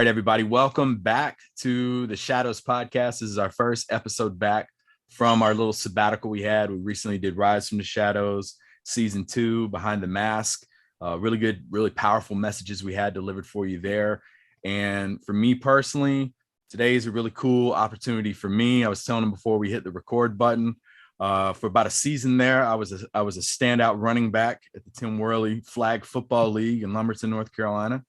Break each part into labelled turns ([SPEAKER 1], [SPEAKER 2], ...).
[SPEAKER 1] right, everybody, welcome back to the Shadows podcast. This is our first episode back from our little sabbatical we had. We recently did Rise from the Shadows, season 2, Behind the Mask. Really good, really powerful messages we had delivered for you there. And for me personally, today is a really cool opportunity for me. I was telling them before we hit the record button, for about a season there, I was a standout running back at the Tim Worley Flag Football League in Lumberton, North Carolina.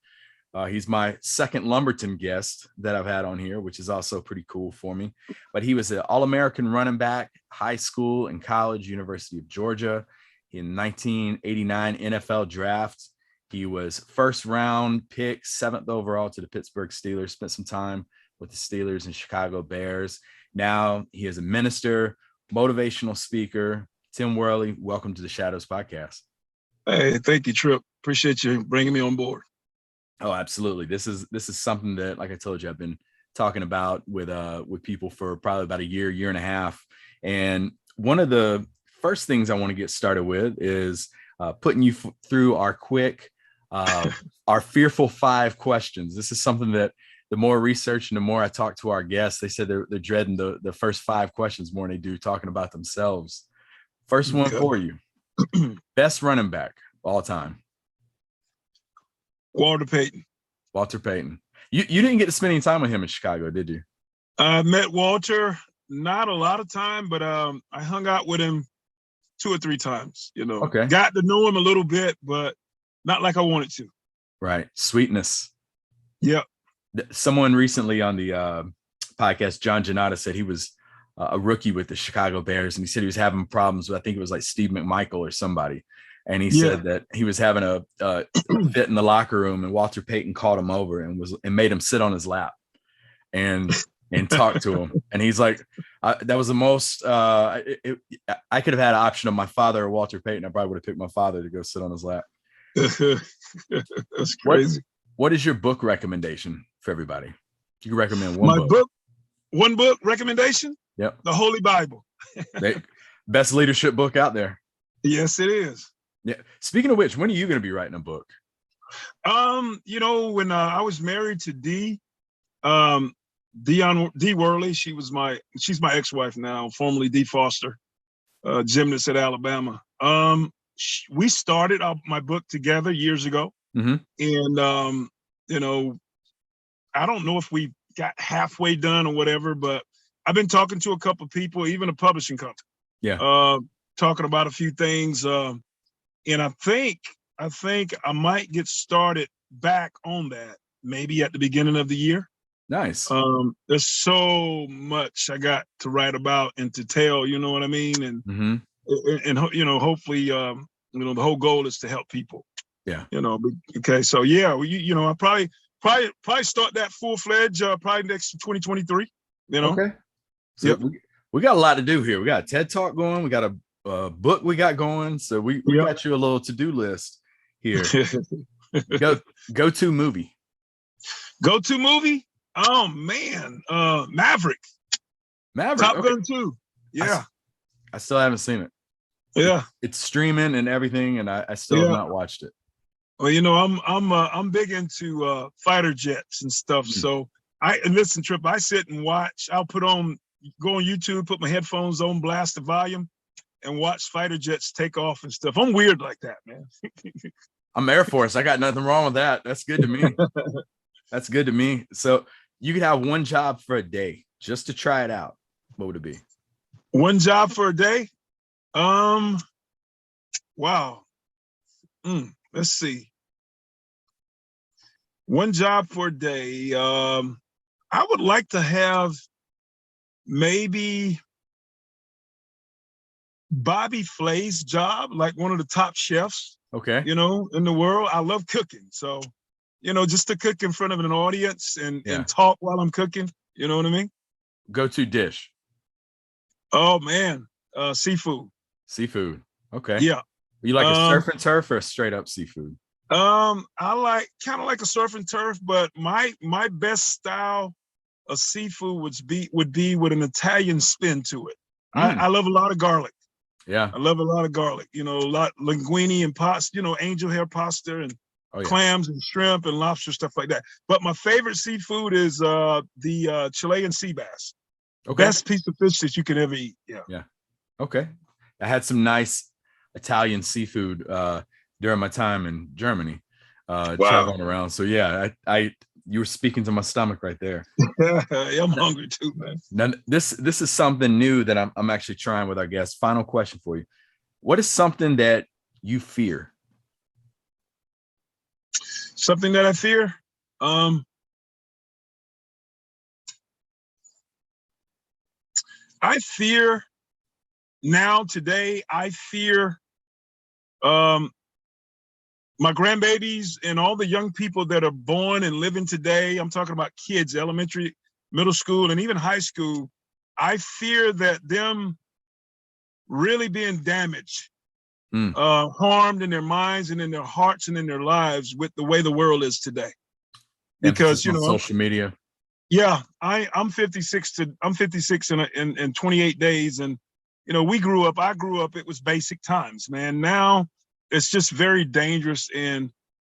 [SPEAKER 1] He's my second Lumberton guest that I've had on here, which is also pretty cool for me. But he was an All-American running back, high school and college, University of Georgia. In 1989 NFL draft, he was first round pick, 7th overall to the Pittsburgh Steelers, spent some time with the Steelers and Chicago Bears. Now he is a minister, motivational speaker. Tim Worley, welcome to the Shadows podcast.
[SPEAKER 2] Hey, thank you, Trip. Appreciate you bringing me on board.
[SPEAKER 1] Oh, absolutely. This is something that, like I told you, I've been talking about with people for probably about a year and a half. And one of the first things I want to get started with is putting you through our quick, our fearful 5 questions. This is something that the more research and the more I talk to our guests, they said they're dreading the first 5 questions more than they do talking about themselves. First one for you. Best running back of all time.
[SPEAKER 2] Walter Payton.
[SPEAKER 1] Walter Payton. You didn't get to spend any time with him in Chicago, did you?
[SPEAKER 2] I met Walter not a lot of time, but I hung out with him 2 or 3 times.
[SPEAKER 1] Okay.
[SPEAKER 2] Got to know him a little bit, but not like I wanted to.
[SPEAKER 1] Right. Sweetness.
[SPEAKER 2] Yep.
[SPEAKER 1] Someone recently on the podcast, John Janata, said he was a rookie with the Chicago Bears, and he said he was having problems with, I think it was like Steve McMichael or somebody. And he said that he was having a fit in the locker room, and Walter Payton called him over and made him sit on his lap and talk to him. And he's like, that was the most, I could have had an option of my father or Walter Payton. I probably would have picked my father to go sit on his lap.
[SPEAKER 2] That's crazy.
[SPEAKER 1] What is your book recommendation for everybody? You can recommend one book.
[SPEAKER 2] One book recommendation?
[SPEAKER 1] Yep.
[SPEAKER 2] The Holy Bible.
[SPEAKER 1] Best leadership book out there.
[SPEAKER 2] Yes, it is.
[SPEAKER 1] Yeah. Speaking of which, when are you going to be writing a book?
[SPEAKER 2] When I was married to D Worley, she's my ex-wife now, formerly D Foster, gymnast at Alabama. We started my book together years ago.
[SPEAKER 1] Mm-hmm.
[SPEAKER 2] And, I don't know if we got halfway done or whatever, but I've been talking to a couple of people, even a publishing company.
[SPEAKER 1] Yeah.
[SPEAKER 2] Talking about a few things. And I think I might get started back on that maybe at the beginning of the year.
[SPEAKER 1] Nice.
[SPEAKER 2] There's so much I got to write about and to tell, you know what I mean? And, and hopefully, the whole goal is to help people.
[SPEAKER 1] Yeah.
[SPEAKER 2] Okay. So yeah, I probably start that full-fledged, probably next 2023,
[SPEAKER 1] Okay. So yep. we got a lot to do here. We got a TED Talk going. We got a book we got going. So we got you a little to-do list here. Go-to movie.
[SPEAKER 2] Go-to movie? Oh man. Maverick. Top Gun 2. Yeah.
[SPEAKER 1] I still haven't seen it.
[SPEAKER 2] Yeah.
[SPEAKER 1] It's streaming and everything, and I still have not watched it.
[SPEAKER 2] Well, I'm big into fighter jets and stuff. So listen, Trip, I sit and watch. I'll go on YouTube, put my headphones on, blast the volume, and watch fighter jets take off and stuff. I'm weird like that, man.
[SPEAKER 1] I'm Air Force. I got nothing wrong with that. That's good to me. That's good to me. So you could have one job for a day just to try it out. What would it be?
[SPEAKER 2] One job for a day? Wow. Let's see. One job for a day. I would like to have maybe Bobby Flay's job, like one of the top chefs,
[SPEAKER 1] okay,
[SPEAKER 2] in the world. I love cooking. So, just to cook in front of an audience and talk while I'm cooking, you know what I mean?
[SPEAKER 1] Go-to dish.
[SPEAKER 2] Oh man, seafood.
[SPEAKER 1] Seafood. Okay.
[SPEAKER 2] Yeah.
[SPEAKER 1] You like a surf and turf or a straight up seafood?
[SPEAKER 2] I like kind of like a surf and turf, but my best style of seafood would be with an Italian spin to it. I love a lot of garlic.
[SPEAKER 1] Yeah.
[SPEAKER 2] I love a lot of garlic, a lot linguine and pasta, angel hair pasta. And
[SPEAKER 1] Oh yeah.
[SPEAKER 2] clams and shrimp and lobster, stuff like that. But my favorite seafood is the Chilean sea bass.
[SPEAKER 1] Okay.
[SPEAKER 2] Best piece of fish that you could ever eat. Yeah.
[SPEAKER 1] Yeah. Okay. I had some nice Italian seafood during my time in Germany,
[SPEAKER 2] Wow.
[SPEAKER 1] traveling around. So yeah, I you were speaking to my stomach right there.
[SPEAKER 2] Yeah, I'm hungry too, man.
[SPEAKER 1] Now, this is something new that I'm actually trying with our guests. Final question for you. What is something that you fear?
[SPEAKER 2] Something that I fear? I fear now, today, I fear my grandbabies and all the young people that are born and living today. I'm talking about kids, elementary, middle school, and even high school. I fear that them really being damaged, harmed in their minds and in their hearts and in their lives with the way the world is today. Because, you know,
[SPEAKER 1] social media.
[SPEAKER 2] Yeah, I'm 56 in 28 days. And, you know, I grew up, it was basic times, man. Now it's just very dangerous. And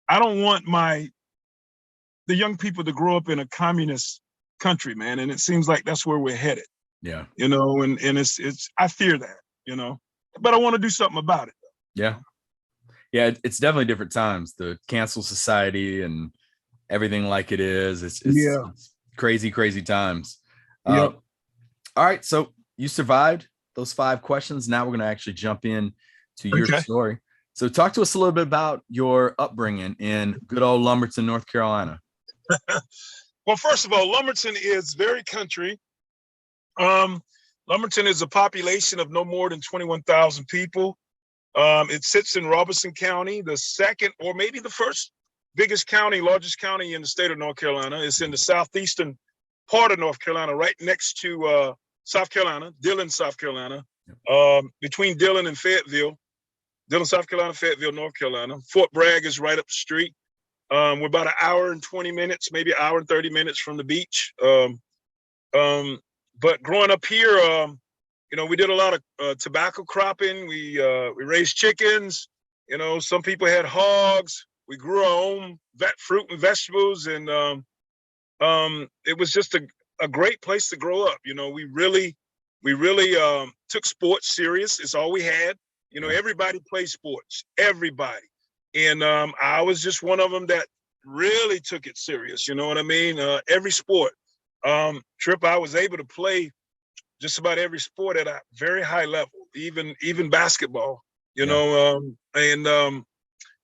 [SPEAKER 2] I don't want the young people to grow up in a communist country, man. And it seems like that's where we're headed.
[SPEAKER 1] Yeah.
[SPEAKER 2] You know, and I fear that, you know, but I want to do something about it.
[SPEAKER 1] Yeah. Yeah. It's definitely different times. The cancel society and everything like it is. It's crazy, crazy times.
[SPEAKER 2] Yep.
[SPEAKER 1] All right. So you survived those 5 questions. Now we're going to actually jump in to your story. So talk to us a little bit about your upbringing in good old Lumberton, North Carolina.
[SPEAKER 2] Well, first of all, Lumberton is very country. Lumberton is a population of no more than 21,000 people. It sits in Robeson County, the second or maybe the first biggest county, largest county in the state of North Carolina. It's in the southeastern part of North Carolina, right next to South Carolina, Dillon, South Carolina, between Dillon and Fayetteville. Dillon, South Carolina, Fayetteville, North Carolina. Fort Bragg is right up the street. We're about an hour and 20 minutes, maybe an hour and 30 minutes from the beach. But growing up here, you know, we did a lot of tobacco cropping. We raised chickens. You know, some people had hogs. We grew our own fruit and vegetables, and it was just a great place to grow up. You know, we really took sports serious. It's all we had. You know, everybody plays sports, everybody. And I was just one of them that really took it serious. You know what I mean? Every sport. Trip, I was able to play just about every sport at a very high level, even basketball, you know,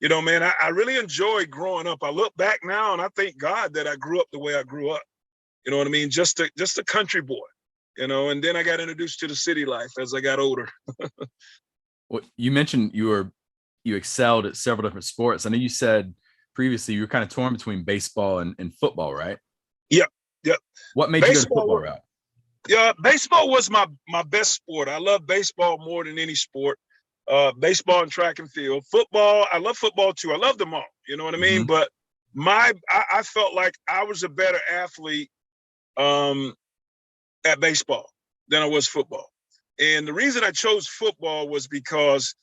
[SPEAKER 2] you know, man, I really enjoyed growing up. I look back now and I thank God that I grew up the way I grew up. You know what I mean? Just a country boy, you know, and then I got introduced to the city life as I got older.
[SPEAKER 1] Well, you mentioned you excelled at several different sports. I know you said previously you were kind of torn between baseball and football, right?
[SPEAKER 2] Yep.
[SPEAKER 1] What made you go the football route?
[SPEAKER 2] Yeah, baseball was my best sport. I love baseball more than any sport. Baseball and track and field. Football, I love football too. I love them all. You know what I mean? But I felt like I was a better athlete at baseball than I was football. And the reason I chose football was because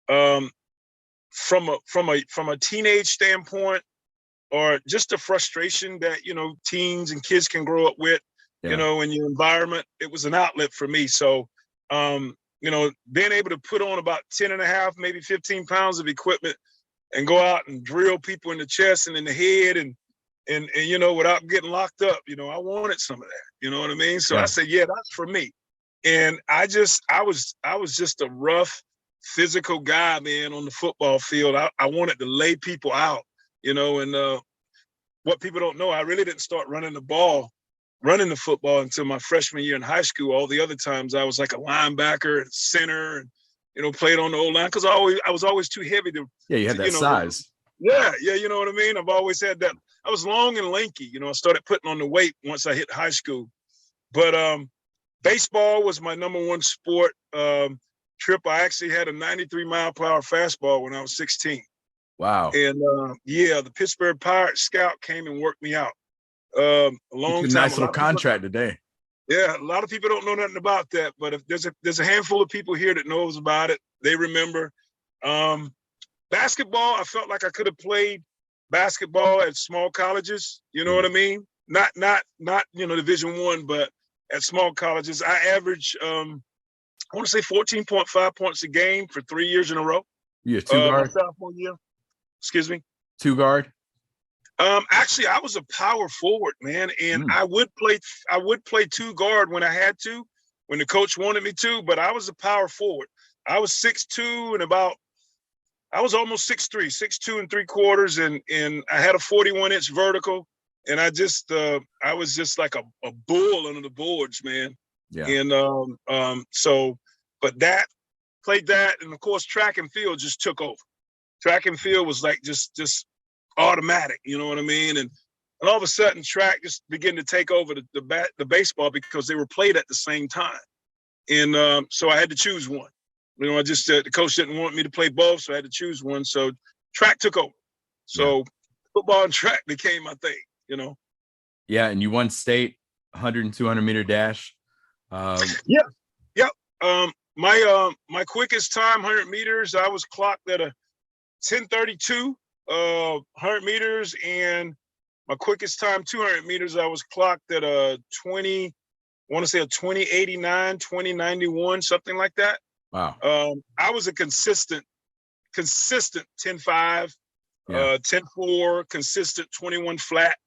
[SPEAKER 2] from a teenage standpoint, or just the frustration that, you know, teens and kids can grow up with, you know, in your environment, it was an outlet for me. So, you know, being able to put on about 10 and a half, maybe 15 pounds of equipment and go out and drill people in the chest and in the head and you know, without getting locked up, you know, I wanted some of that, you know what I mean? So I said, yeah, that's for me. And I was just a rough, physical guy, man, on the football field. I wanted to lay people out, you know, and what people don't know, I really didn't start running the football until my freshman year in high school. All the other times I was like a linebacker and center and, you know, played on the O-line because I was always too heavy to.
[SPEAKER 1] Yeah, you had that size.
[SPEAKER 2] Yeah, you know what I mean? I've always had that. I was long and lanky, you know, I started putting on the weight once I hit high school. But baseball was my number one sport. Trip, I actually had a 93-mile-per-hour fastball when I was 16.
[SPEAKER 1] Wow.
[SPEAKER 2] And the Pittsburgh Pirates scout came and worked me out. A long time.
[SPEAKER 1] Nice little contract today.
[SPEAKER 2] Yeah, a lot of people don't know nothing about that, but if there's a handful of people here that knows about it, they remember. Basketball, I felt like I could have played basketball at small colleges. You know what I mean? Not Division I, but at small colleges. I average, I want to say 14.5 points a game for 3 years in a row.
[SPEAKER 1] Yeah, two guard.
[SPEAKER 2] My sophomore year. Excuse me.
[SPEAKER 1] Two guard.
[SPEAKER 2] Actually, I was a power forward, man, and I would play two guard when I had to, when the coach wanted me to. But I was a power forward. I was 6'2" and I was almost 6'3", 6'2 3/4, and I had a 41-inch vertical, and I was just like a bull under the boards, man. Yeah. And but played that, and of course track and field just took over. Track and field was like just automatic, you know what I mean? And all of a sudden track just began to take over the baseball because they were played at the same time. And so I had to choose one. You know, the coach didn't want me to play both, so I had to choose one. So track took over. So football and track became my thing, you know?
[SPEAKER 1] Yeah. And you won state 100 and 200 meter dash.
[SPEAKER 2] Yeah. My quickest time, 100 meters, I was clocked at a 10:32, 100 meters. And my quickest time, 200 meters, I was clocked at a 2089, 2091, something like that.
[SPEAKER 1] Wow.
[SPEAKER 2] I was a consistent 10.5, 10.4, consistent 21 flat,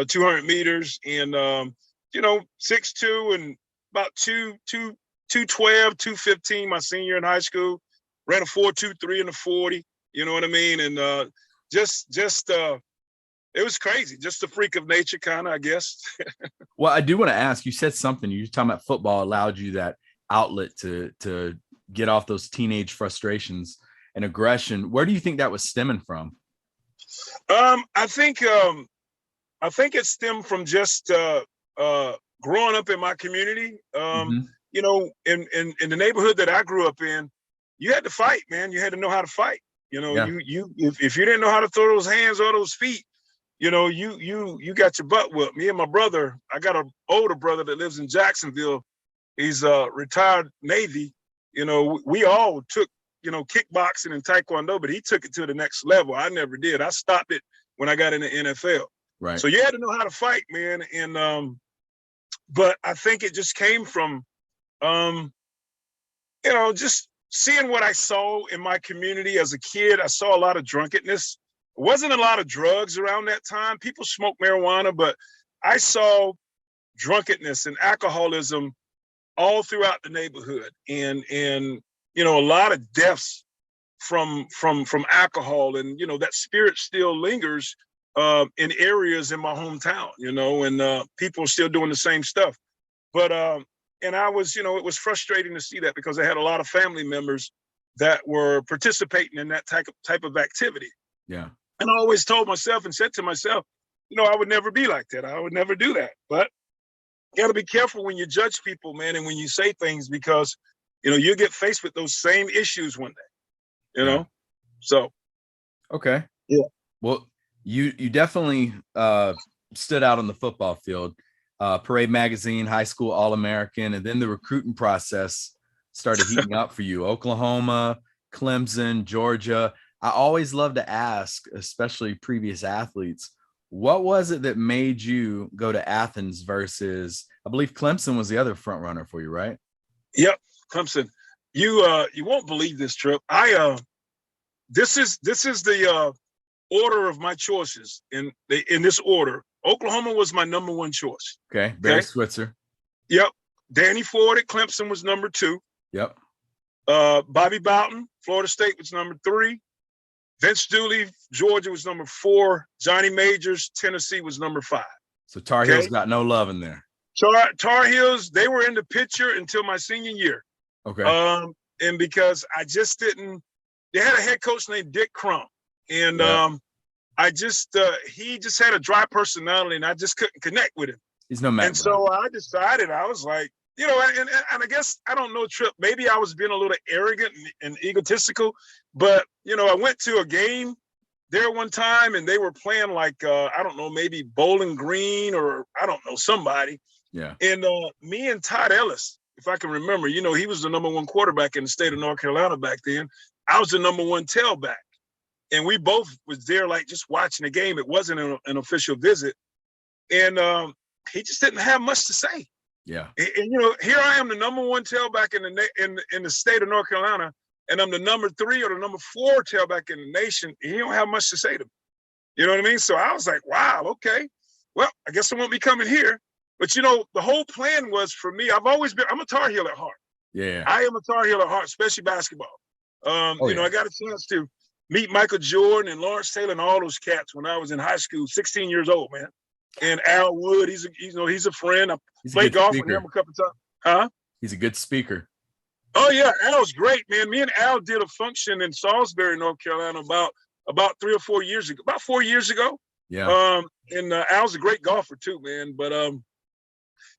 [SPEAKER 2] 200 meters, and 6'2" and about 212, 215 my senior in high school. Ran a 4.23 in the 40. You know what I mean? And it was crazy. Just a freak of nature, kind of, I guess.
[SPEAKER 1] Well, I do want to ask. You said something. You were talking about football allowed you that outlet to get off those teenage frustrations and aggression. Where do you think that was stemming from?
[SPEAKER 2] I think it stemmed from just growing up in my community. You know, in the neighborhood that I grew up in, you had to fight, man. You had to know how to fight. You know, if you didn't know how to throw those hands or those feet, you know, you got your butt whipped. Me and my brother, I got an older brother that lives in Jacksonville. He's retired Navy. You know, we all took, kickboxing and taekwondo, but he took it to the next level. I never did. I stopped it when I got in the NFL.
[SPEAKER 1] Right.
[SPEAKER 2] So you had to know how to fight, man. And but I think it just came from, just seeing what I saw in my community as a kid. I saw a lot of drunkenness. It wasn't a lot of drugs around that time. People smoked marijuana, but I saw drunkenness and alcoholism all throughout the neighborhood, and a lot of deaths from alcohol, and that spirit still lingers in areas in my hometown, and people are still doing the same stuff. But and I was, it was frustrating to see that because I had a lot of family members that were participating in that type of activity.
[SPEAKER 1] Yeah.
[SPEAKER 2] And I always told myself and said to myself, I would never be like that. I would never do that. But you got to be careful when you judge people, man, and when you say things, because, you'll get faced with those same issues one day,
[SPEAKER 1] Yeah.
[SPEAKER 2] So.
[SPEAKER 1] Okay.
[SPEAKER 2] Yeah.
[SPEAKER 1] Well, you definitely stood out on the football field. Parade Magazine, high school All-American, and then the recruiting process started heating up for you. Oklahoma, Clemson, Georgia. I always love to ask, especially previous athletes, what was it that made you go to Athens versus, I believe Clemson was the other front runner for you, right?
[SPEAKER 2] Yep, Clemson. You won't believe this, Trip. This is the order of my choices in this order. Oklahoma was my number one choice.
[SPEAKER 1] Okay, Barry Switzer.
[SPEAKER 2] Yep. Danny Ford at Clemson was number 2.
[SPEAKER 1] Yep.
[SPEAKER 2] Bobby Bowden, Florida State, was number 3. Vince Dooley, Georgia, was number 4. Johnny Majors, Tennessee, was number 5.
[SPEAKER 1] So Tar Heels got no love in there.
[SPEAKER 2] Tar Heels, they were in the picture until my senior year.
[SPEAKER 1] Okay.
[SPEAKER 2] And because I just didn't, they had a head coach named Dick Crum. And he just had a dry personality, and I just couldn't connect with him.
[SPEAKER 1] He's no man.
[SPEAKER 2] And so I decided, I was like, and I guess, I don't know, Trip, maybe I was being a little arrogant and egotistical, but, I went to a game there one time, and they were playing like, I don't know, maybe Bowling Green or I don't know, somebody.
[SPEAKER 1] Yeah.
[SPEAKER 2] And me and Todd Ellis, if I can remember, he was the number 1 quarterback in the state of North Carolina back then. I was the number 1 tailback. and we both was there, like just watching the game. It wasn't an official visit, and he just didn't have much to say.
[SPEAKER 1] Yeah.
[SPEAKER 2] And here I am, the number 1 tailback in the state of North Carolina, and I'm the number 3 or the number 4 tailback in the nation. And he don't have much to say to me. You know what I mean? So I was like, wow, okay. Well, I guess I won't be coming here. But the whole plan was for me. I'm a Tar Heel at heart.
[SPEAKER 1] Yeah.
[SPEAKER 2] I am a Tar Heel at heart, especially basketball. I got a chance to meet Michael Jordan and Lawrence Taylor and all those cats when I was in high school, 16 years old, man. And Al Wood, he's a friend. I played golf with him a couple times. Huh?
[SPEAKER 1] He's a good speaker.
[SPEAKER 2] Oh yeah, Al's great, man. Me and Al did a function in Salisbury, North Carolina, about 3 or 4 years ago. About 4 years ago.
[SPEAKER 1] Yeah.
[SPEAKER 2] And Al's a great golfer too, man. But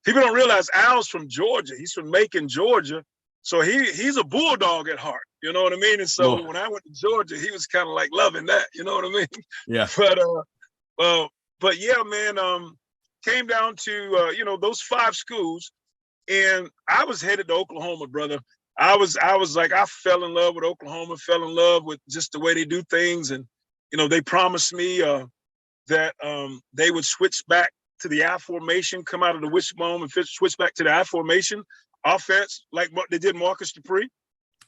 [SPEAKER 2] people don't realize Al's from Georgia. He's from Macon, Georgia. So he's a Bulldog at heart. You know what I mean? And so when I went to Georgia, he was kind of like loving that. You know what I mean?
[SPEAKER 1] Yeah.
[SPEAKER 2] But yeah, man, came down to, those 5 schools, and I was headed to Oklahoma, brother. I was like, I fell in love with Oklahoma, fell in love with just the way they do things. And, they promised me that they would switch back to the I formation, come out of the wishbone and switch back to the I formation offense, like what they did Marcus Dupree.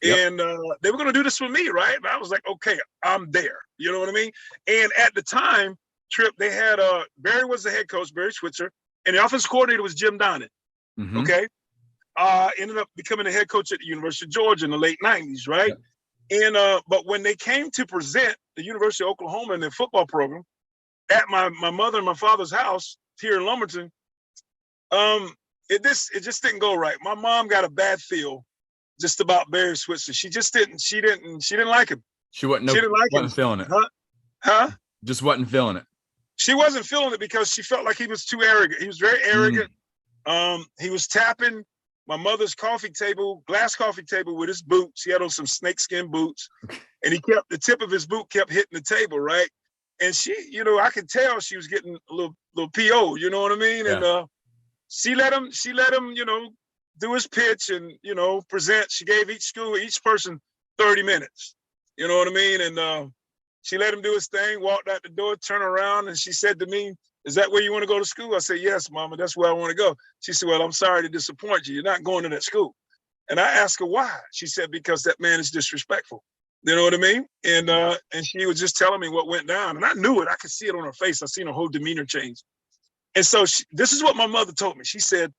[SPEAKER 2] Yep. And they were going to do this for me, right? And I was like, okay, I'm there. You know what I mean? And at the time, Trip, they had Barry was the head coach, Barry Switzer, and the offensive coordinator was Jim Donnan. Mm-hmm. Okay. Ended up becoming the head coach at the University of Georgia in the late 90s, right? Yep. And but when they came to present the University of Oklahoma in their football program at my mother and my father's house here in Lumberton, it just didn't go right. My mom got a bad feel just about Barry Switzer. She didn't like him.
[SPEAKER 1] She wasn't feeling it.
[SPEAKER 2] Huh?
[SPEAKER 1] Just wasn't feeling it.
[SPEAKER 2] She wasn't feeling it because she felt like he was too arrogant. He was very arrogant. He was tapping my mother's glass coffee table with his boots. He had on some snakeskin boots, and the tip of his boot kept hitting the table, right? And she, I could tell she was getting a little PO, you know what I mean? Yeah. And she let him, do his pitch and, present. She gave each person 30 minutes, you know what I mean? And she let him do his thing, walked out the door, turned around, and she said to me, "Is that where you want to go to school?" I said, "Yes, Mama, that's where I want to go." She said, "Well, I'm sorry to disappoint you. You're not going to that school." And I asked her why. She said, "Because that man is disrespectful." You know what I mean? And she was just telling me what went down. And I knew it. I could see it on her face. I seen her whole demeanor change. And so this is what my mother told me. She said,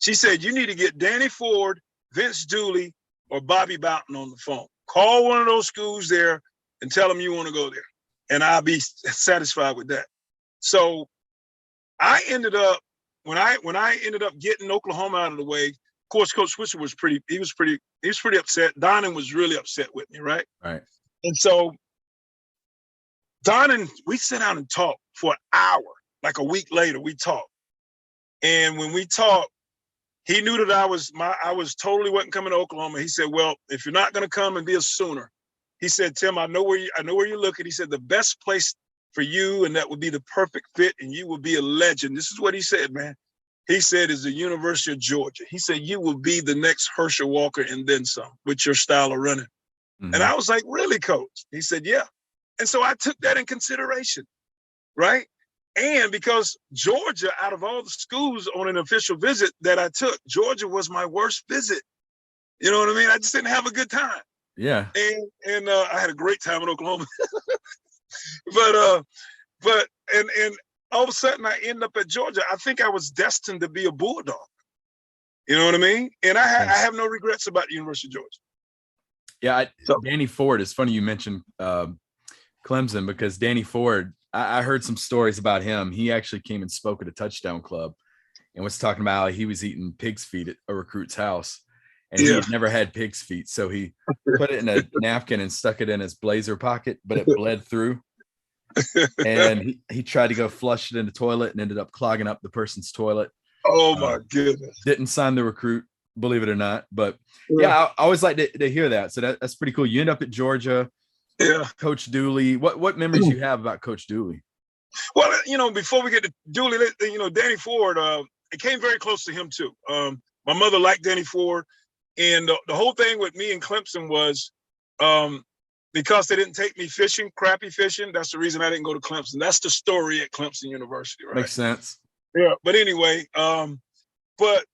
[SPEAKER 2] "You need to get Danny Ford, Vince Dooley, or Bobby Boughton on the phone. Call one of those schools there and tell them you want to go there. And I'll be satisfied with that." So I ended up, when I ended up getting Oklahoma out of the way, of course, Coach Switzer was pretty upset. Donnan was really upset with me, right?
[SPEAKER 1] Right.
[SPEAKER 2] And so Donnan, we sat down and talked for an hour. Like a week later, we talked. And when we talked, he knew that I was totally wasn't coming to Oklahoma. He said, "Well, if you're not going to come and be a Sooner," he said, "Tim, I know where you're looking." He said, "The best place for you, and that would be the perfect fit, and you will be a legend." This is what he said, man. He said, "Is the University of Georgia." He said, "You will be the next Herschel Walker and then some with your style of running." Mm-hmm. And I was like, "Really, Coach?" He said, "Yeah." And so I took that in consideration, right? And because Georgia, out of all the schools on an official visit that I took, Georgia was my worst visit. You know what I mean? I just didn't have a good time.
[SPEAKER 1] Yeah.
[SPEAKER 2] And I had a great time in Oklahoma. But all of a sudden I end up at Georgia. I think I was destined to be a Bulldog. You know what I mean? And I have no regrets about the University of Georgia.
[SPEAKER 1] Yeah. Danny Ford, it's funny you mentioned Clemson, because Danny Ford, I heard some stories about him. He actually came and spoke at a touchdown club and was talking about how he was eating pig's feet at a recruit's house. And he had never had pig's feet. So he put it in a napkin and stuck it in his blazer pocket, but it bled through. And he tried to go flush it in the toilet and ended up clogging up the person's toilet.
[SPEAKER 2] Oh, my goodness.
[SPEAKER 1] Didn't sign the recruit, believe it or not. But, I always like to hear that. So that's pretty cool. You end up at Georgia.
[SPEAKER 2] Yeah.
[SPEAKER 1] Coach Dooley. What memories you have about Coach Dooley?
[SPEAKER 2] Well, before we get to Dooley, Danny Ford, it came very close to him too. My mother liked Danny Ford. And the whole thing with me and Clemson was because they didn't take me fishing, crappie fishing. That's the reason I didn't go to Clemson. That's the story at Clemson University, right?
[SPEAKER 1] Makes sense.
[SPEAKER 2] Yeah. But anyway, but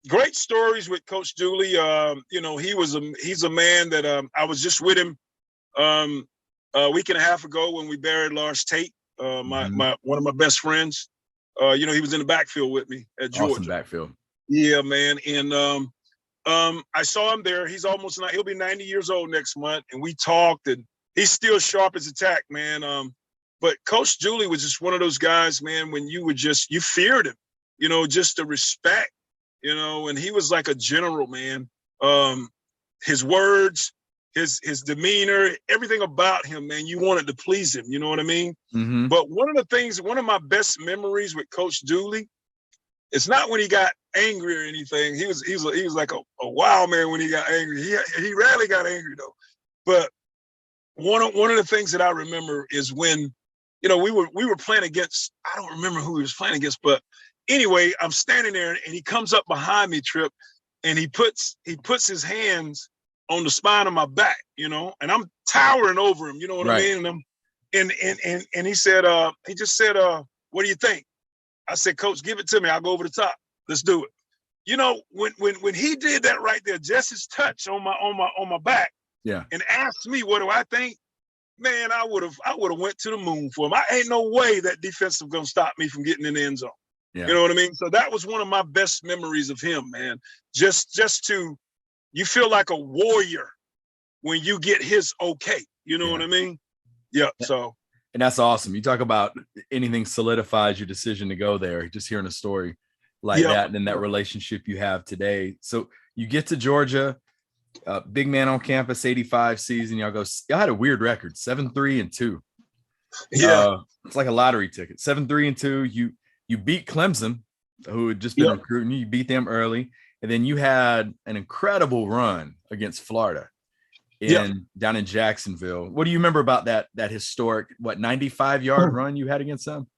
[SPEAKER 2] great stories with Coach Dooley. You know, he's a man that I was just with him a week and a half ago when we buried Lars Tate, one of my best friends. You know, he was in the backfield with me at Georgia.
[SPEAKER 1] Awesome backfield.
[SPEAKER 2] Yeah, man. And I saw him there. He's he'll be 90 years old next month. And we talked, and he's still sharp as a tack, man. But Coach Dooley was just one of those guys, man, when you feared him, you know, just the respect, you know, and he was like a general, man. His words, his demeanor, everything about him, man, you wanted to please him, you know what I mean?
[SPEAKER 1] Mm-hmm.
[SPEAKER 2] But one of my best memories with Coach Dooley, it's not when he got angry or anything. He was like a wild man when he got angry. He rarely got angry though. But one of the things that I remember is when, you know, we were playing against, I don't remember who he was playing against, but anyway, I'm standing there and he comes up behind me, Trip, and he puts his hands on the spine of my back, you know, and I'm towering over him, you know what I mean? And he said, he just said, what do you think? I said, Coach, give it to me. I'll go over the top. Let's do it. You know, when he did that right there, just his touch on my back,
[SPEAKER 1] yeah,
[SPEAKER 2] and asked me, what do I think? Man, I would have went to the moon for him. I ain't no way that defensive gonna stop me from getting in the end zone. Yeah. You know what I mean? So that was one of my best memories of him, man. Just to, you feel like a warrior when you get his okay. You know what I mean? Yeah. So.
[SPEAKER 1] And that's awesome. You talk about anything solidifies your decision to go there. Just hearing a story like that, and then that relationship you have today. So you get to Georgia, big man on campus, 85 season. Y'all had a weird record, 7-3-2.
[SPEAKER 2] Yeah.
[SPEAKER 1] It's like a lottery ticket, 7-3-2. You beat Clemson, who had just been recruiting you. You beat them early. And then you had an incredible run against Florida down in Jacksonville. What do you remember about that historic, 95-yard run you had against them?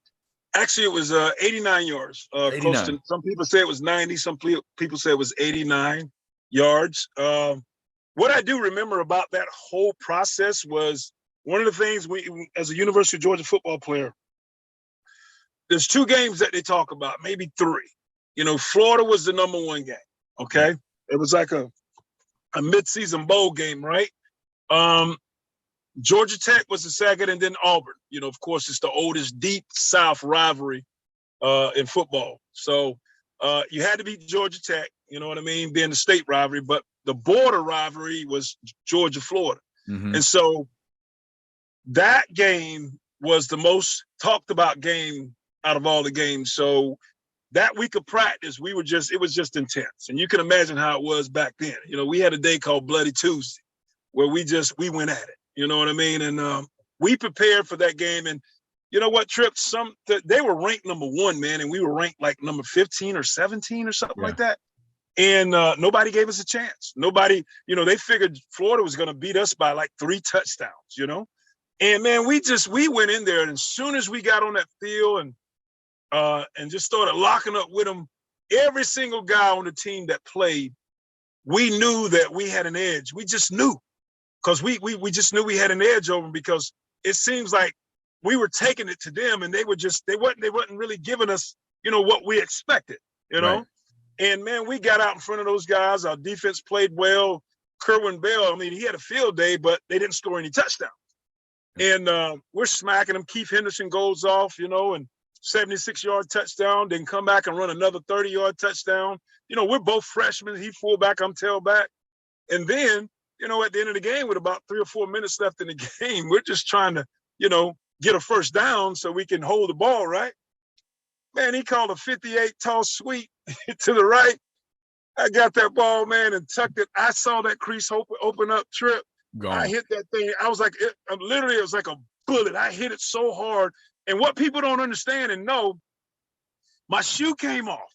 [SPEAKER 2] Actually, it was 89 yards.
[SPEAKER 1] 89.
[SPEAKER 2] Some people say it was 90. Some people say it was 89 yards. What I do remember about that whole process was one of the things we, as a University of Georgia football player, there's two games that they talk about, maybe three. You know, Florida was the number one game, okay? It was like a midseason bowl game, right? Georgia Tech was the second, and then Auburn. You know, of course, it's the oldest Deep South rivalry in football. So you had to beat Georgia Tech, you know what I mean, being the state rivalry, but the border rivalry was Georgia-Florida. Mm-hmm. And so that game was the most talked about game out of all the games. So that week of practice, it was just intense. And you can imagine how it was back then. You know, we had a day called Bloody Tuesday where we went at it. You know what I mean? And we prepared for that game. And you know what, Trip? They were ranked number 1, man, and we were ranked like number 15 or 17 or something like that. And nobody gave us a chance. Nobody, you know, they figured Florida was going to beat us by like 3 touchdowns, you know? And man, we went in there, and as soon as we got on that field and just started locking up with them, every single guy on the team that played, we knew that we had an edge. We just knew, because we just knew we had an edge over them, because it seems like we were taking it to them, and they wasn't really giving us, you know, what we expected, you know? Right. And man, we got out in front of those guys. Our defense played well. Kerwin Bell, I mean, he had a field day, but they didn't score any touchdowns. And we're smacking them. Keith Henderson goes off, you know, and 76-yard touchdown, then come back and run another 30-yard touchdown. You know, we're both freshmen. He fullback, I'm tailback. And then, you know, at the end of the game, with about 3 or 4 minutes left in the game, we're just trying to, you know, get a first down so we can hold the ball, right? Man, he called a 58 toss sweep to the right. I got that ball, man, and tucked it. I saw that crease open up, Trip. Gone. I hit that thing. I was like, it was like a bullet. I hit it so hard. And what people don't understand and know, my shoe came off.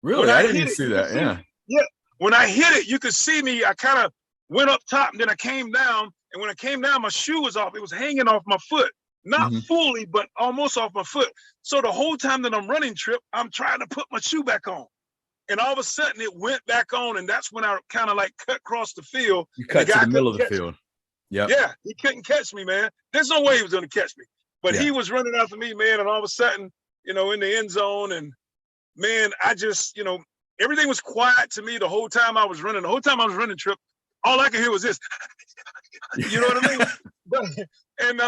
[SPEAKER 1] Really? I didn't even see that. Yeah.
[SPEAKER 2] Yeah. When I hit it, you could see me. I kind of went up top, and then I came down. And when I came down, my shoe was off. It was hanging off my foot. Not fully, but almost off my foot. So the whole time that I'm running, Trip, I'm trying to put my shoe back on. And all of a sudden it went back on, and that's when I kind of like cut across the field.
[SPEAKER 1] You cut to the middle of the field.
[SPEAKER 2] Yeah, he couldn't catch me, man. There's no way he was going to catch me. But he was running after me, man, and all of a sudden, in the end zone, and man, I just, everything was quiet to me the whole time I was running. The whole time I was running, Trip, all I could hear was this. You know what I mean? And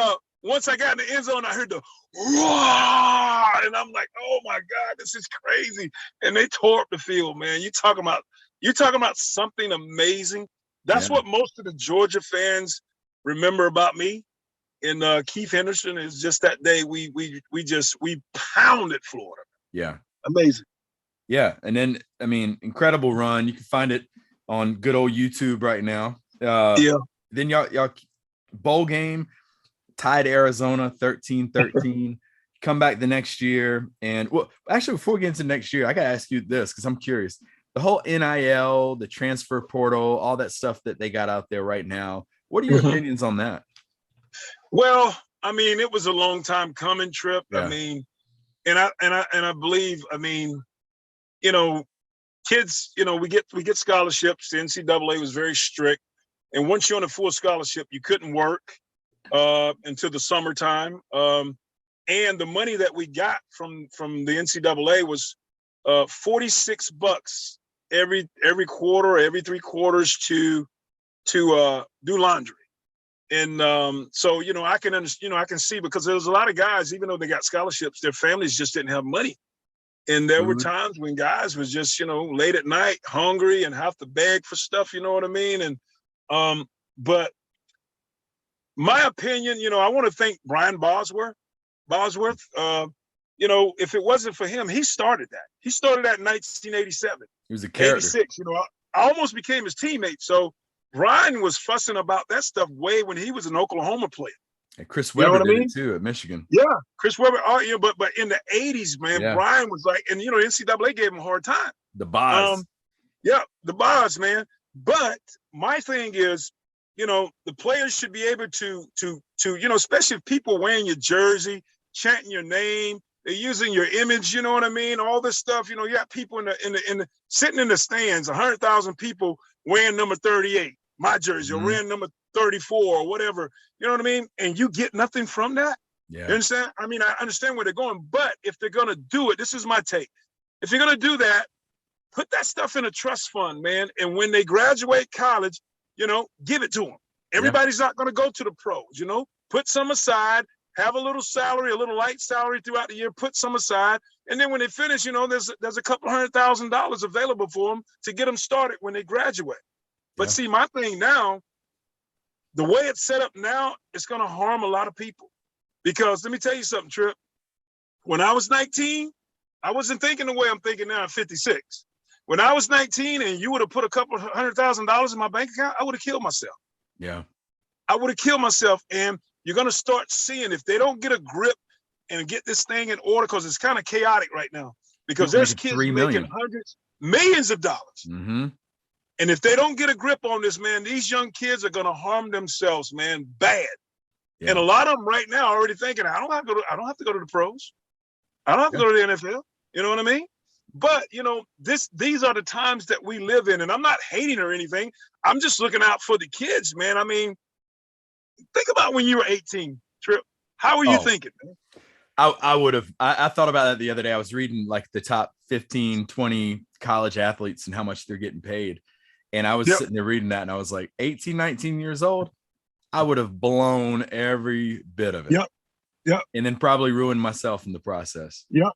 [SPEAKER 2] once I got in the end zone, I heard the roar, and I'm like, oh my God, this is crazy. And they tore up the field, man. You talking about something amazing. That's what most of the Georgia fans remember about me. And Keith Henderson is just that day we pounded Florida.
[SPEAKER 1] Yeah.
[SPEAKER 2] Amazing.
[SPEAKER 1] Yeah. And then, I mean, incredible run. You can find it on good old YouTube right now. Then y'all bowl game, tied Arizona 13-13. Come back the next year. And well, actually, before we get into next year, I got to ask you this because I'm curious. The whole NIL, the transfer portal, all that stuff that they got out there right now. What are your opinions on that?
[SPEAKER 2] Well, I mean, it was a long time coming, Trip. Yeah. I mean, and I believe, I mean, kids, we get scholarships. The NCAA was very strict. And once you're on a full scholarship, you couldn't work until the summertime. And the money that we got from the NCAA was $46 every quarter, every 3 quarters to do laundry. And so, I can understand, I can see, because there was a lot of guys, even though they got scholarships, their families just didn't have money. And there were times when guys was just, late at night, hungry and have to beg for stuff, you know what I mean? And but my opinion, I want to thank Brian Bosworth. If it wasn't for him, he started that. He started that in 1987.
[SPEAKER 1] He was a character.
[SPEAKER 2] 86, I almost became his teammate. So Brian was fussing about that stuff way when he was an Oklahoma player.
[SPEAKER 1] And Chris Webber did it too at Michigan.
[SPEAKER 2] Yeah, Chris Webber. But in the 80s, man, Brian was like, and NCAA gave him a hard time.
[SPEAKER 1] The boss.
[SPEAKER 2] The boss, man. But my thing is, the players should be able to especially if people wearing your jersey, chanting your name, they're using your image, you know what I mean? All this stuff, you got people in the sitting in the stands, 100,000 people wearing number 38, my jersey, or wearing number 34 or whatever, you know what I mean? And you get nothing from that. Yeah. You understand? I mean, I understand where they're going, but if they're going to do it, this is my take. If you're going to do that, put that stuff in a trust fund, man. And when they graduate college, give it to them. Everybody's not going to go to the pros, put some aside, have a little salary, a little light salary throughout the year, put some aside. And then when they finish, there's a couple $100,000 available for them to get them started when they graduate. But see, my thing now, the way it's set up now, it's going to harm a lot of people. Because let me tell you something, Trip. When I was 19, I wasn't thinking the way I'm thinking now at 56. When I was 19 and you would have put a couple $100,000 in my bank account, I would have killed myself.
[SPEAKER 1] Yeah.
[SPEAKER 2] I would have killed myself. And you're going to start seeing, if they don't get a grip and get this thing in order, because it's kind of chaotic right now, because there's kids making millions of dollars.
[SPEAKER 1] Mm-hmm.
[SPEAKER 2] And if they don't get a grip on this, man, these young kids are going to harm themselves, man, bad. Yeah. And a lot of them right now are already thinking, I don't have to go to the pros. I don't have to go to the NFL. You know what I mean? But, these are the times that we live in. And I'm not hating or anything. I'm just looking out for the kids, man. I mean, think about when you were 18, Trip. How were you thinking, man?
[SPEAKER 1] I would have. I thought about that the other day. I was reading like the top 15, 20 college athletes and how much they're getting paid. And I was sitting there reading that and I was like, 18, 19 years old, I would have blown every bit of it.
[SPEAKER 2] Yep.
[SPEAKER 1] And then probably ruined myself in the process.
[SPEAKER 2] Yep.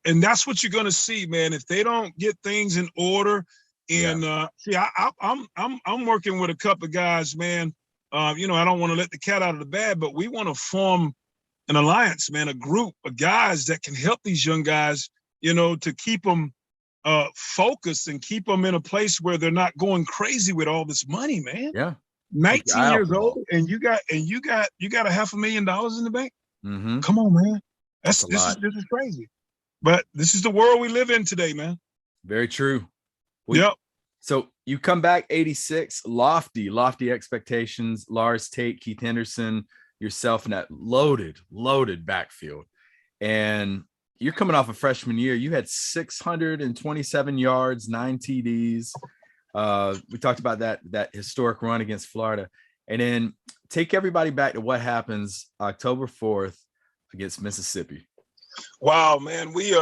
[SPEAKER 2] And that's what you're going to see, man. If they don't get things in order. And see, I'm working with a couple of guys, man. I don't want to let the cat out of the bag, but we want to form an alliance, man, a group of guys that can help these young guys, to keep them focused and keep them in a place where they're not going crazy with all this money, man.
[SPEAKER 1] Yeah.
[SPEAKER 2] 19 years old and you got $500,000 in the bank.
[SPEAKER 1] Mm-hmm.
[SPEAKER 2] Come on, man. This is crazy. But this is the world we live in today, man.
[SPEAKER 1] Very true.
[SPEAKER 2] Yep.
[SPEAKER 1] So you come back 86, lofty expectations, Lars Tate, Keith Henderson, yourself in that loaded backfield. And you're coming off a freshman year. You had 627 yards, 9 TDs. We talked about that historic run against Florida. And then take everybody back to what happens October 4th against Mississippi.
[SPEAKER 2] Wow, man. We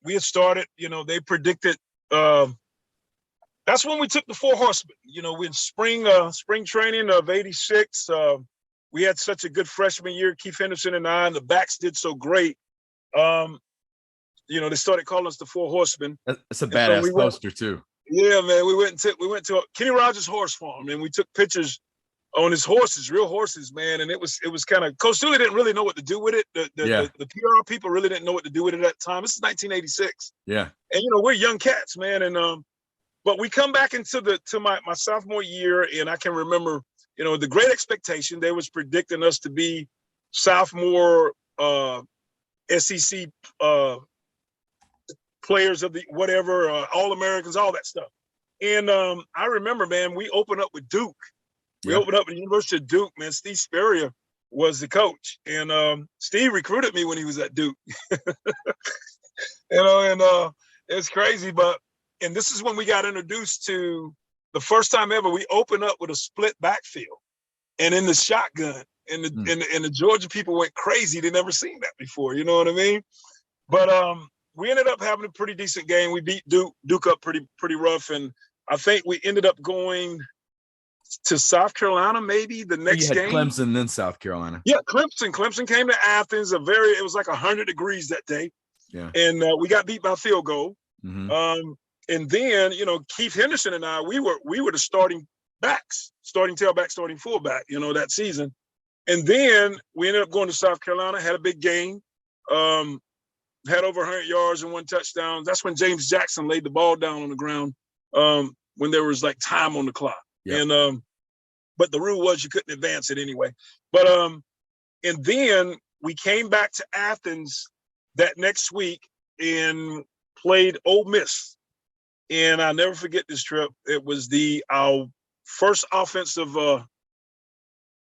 [SPEAKER 2] we had started, they predicted that's when we took the Four Horsemen. In spring training of '86. We had such a good freshman year, Keith Henderson and I, and the backs did so great. They started calling us the Four Horsemen.
[SPEAKER 1] That's a badass poster too.
[SPEAKER 2] Yeah, man. We went to Kenny Rogers horse farm, and we took pictures on his horses, real horses, man. And it was kind of, Coach Dooley didn't really know what to do with it. The PR people really didn't know what to do with it at that time. This is 1986.
[SPEAKER 1] Yeah.
[SPEAKER 2] And we're young cats, man. And but we come back into my sophomore year, and I can remember, the great expectation. They was predicting us to be sophomore SEC players of the whatever, All-Americans, all that stuff. And I remember, man, we opened up with Duke. We opened up at the University of Duke, man. Steve Spurrier was the coach. And Steve recruited me when he was at Duke. It's crazy. And this is when we got introduced to the first time ever, we opened up with a split backfield and in the shotgun. And the Georgia people went crazy. They never seen that before. You know what I mean? But we ended up having a pretty decent game. We beat Duke up pretty rough. And I think we ended up going to South Carolina, maybe the next game.
[SPEAKER 1] Clemson, then South Carolina.
[SPEAKER 2] Yeah, Clemson came to Athens. It was like 100 degrees that day.
[SPEAKER 1] Yeah.
[SPEAKER 2] And we got beat by a field goal.
[SPEAKER 1] Mm-hmm.
[SPEAKER 2] And then, Keith Henderson and I, we were the starting backs, starting tailback, starting fullback, that season. And then we ended up going to South Carolina, had a big game, had over 100 yards and 1 touchdown. That's when James Jackson laid the ball down on the ground when there was like time on the clock. Yep. And but the rule was you couldn't advance it anyway. But and then we came back to Athens that next week and played Ole Miss. And I'll never forget this trip. It was our first offensive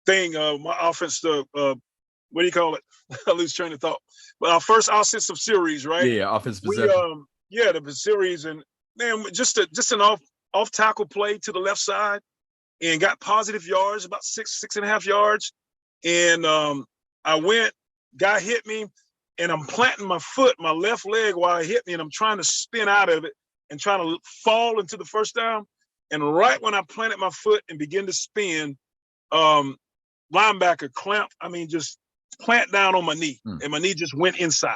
[SPEAKER 2] thing. My offensive, what do you call it? I lose train of thought. But our first offensive series, right?
[SPEAKER 1] Yeah, offensive possession.
[SPEAKER 2] The series, and man, just an off tackle play to the left side, and got positive yards, about 6.5 yards. And guy hit me, and I'm planting my foot, my left leg while he hit me, and I'm trying to spin out of it and trying to fall into the first down. And right when I planted my foot and began to spin, linebacker just plant down on my knee, and my knee just went inside.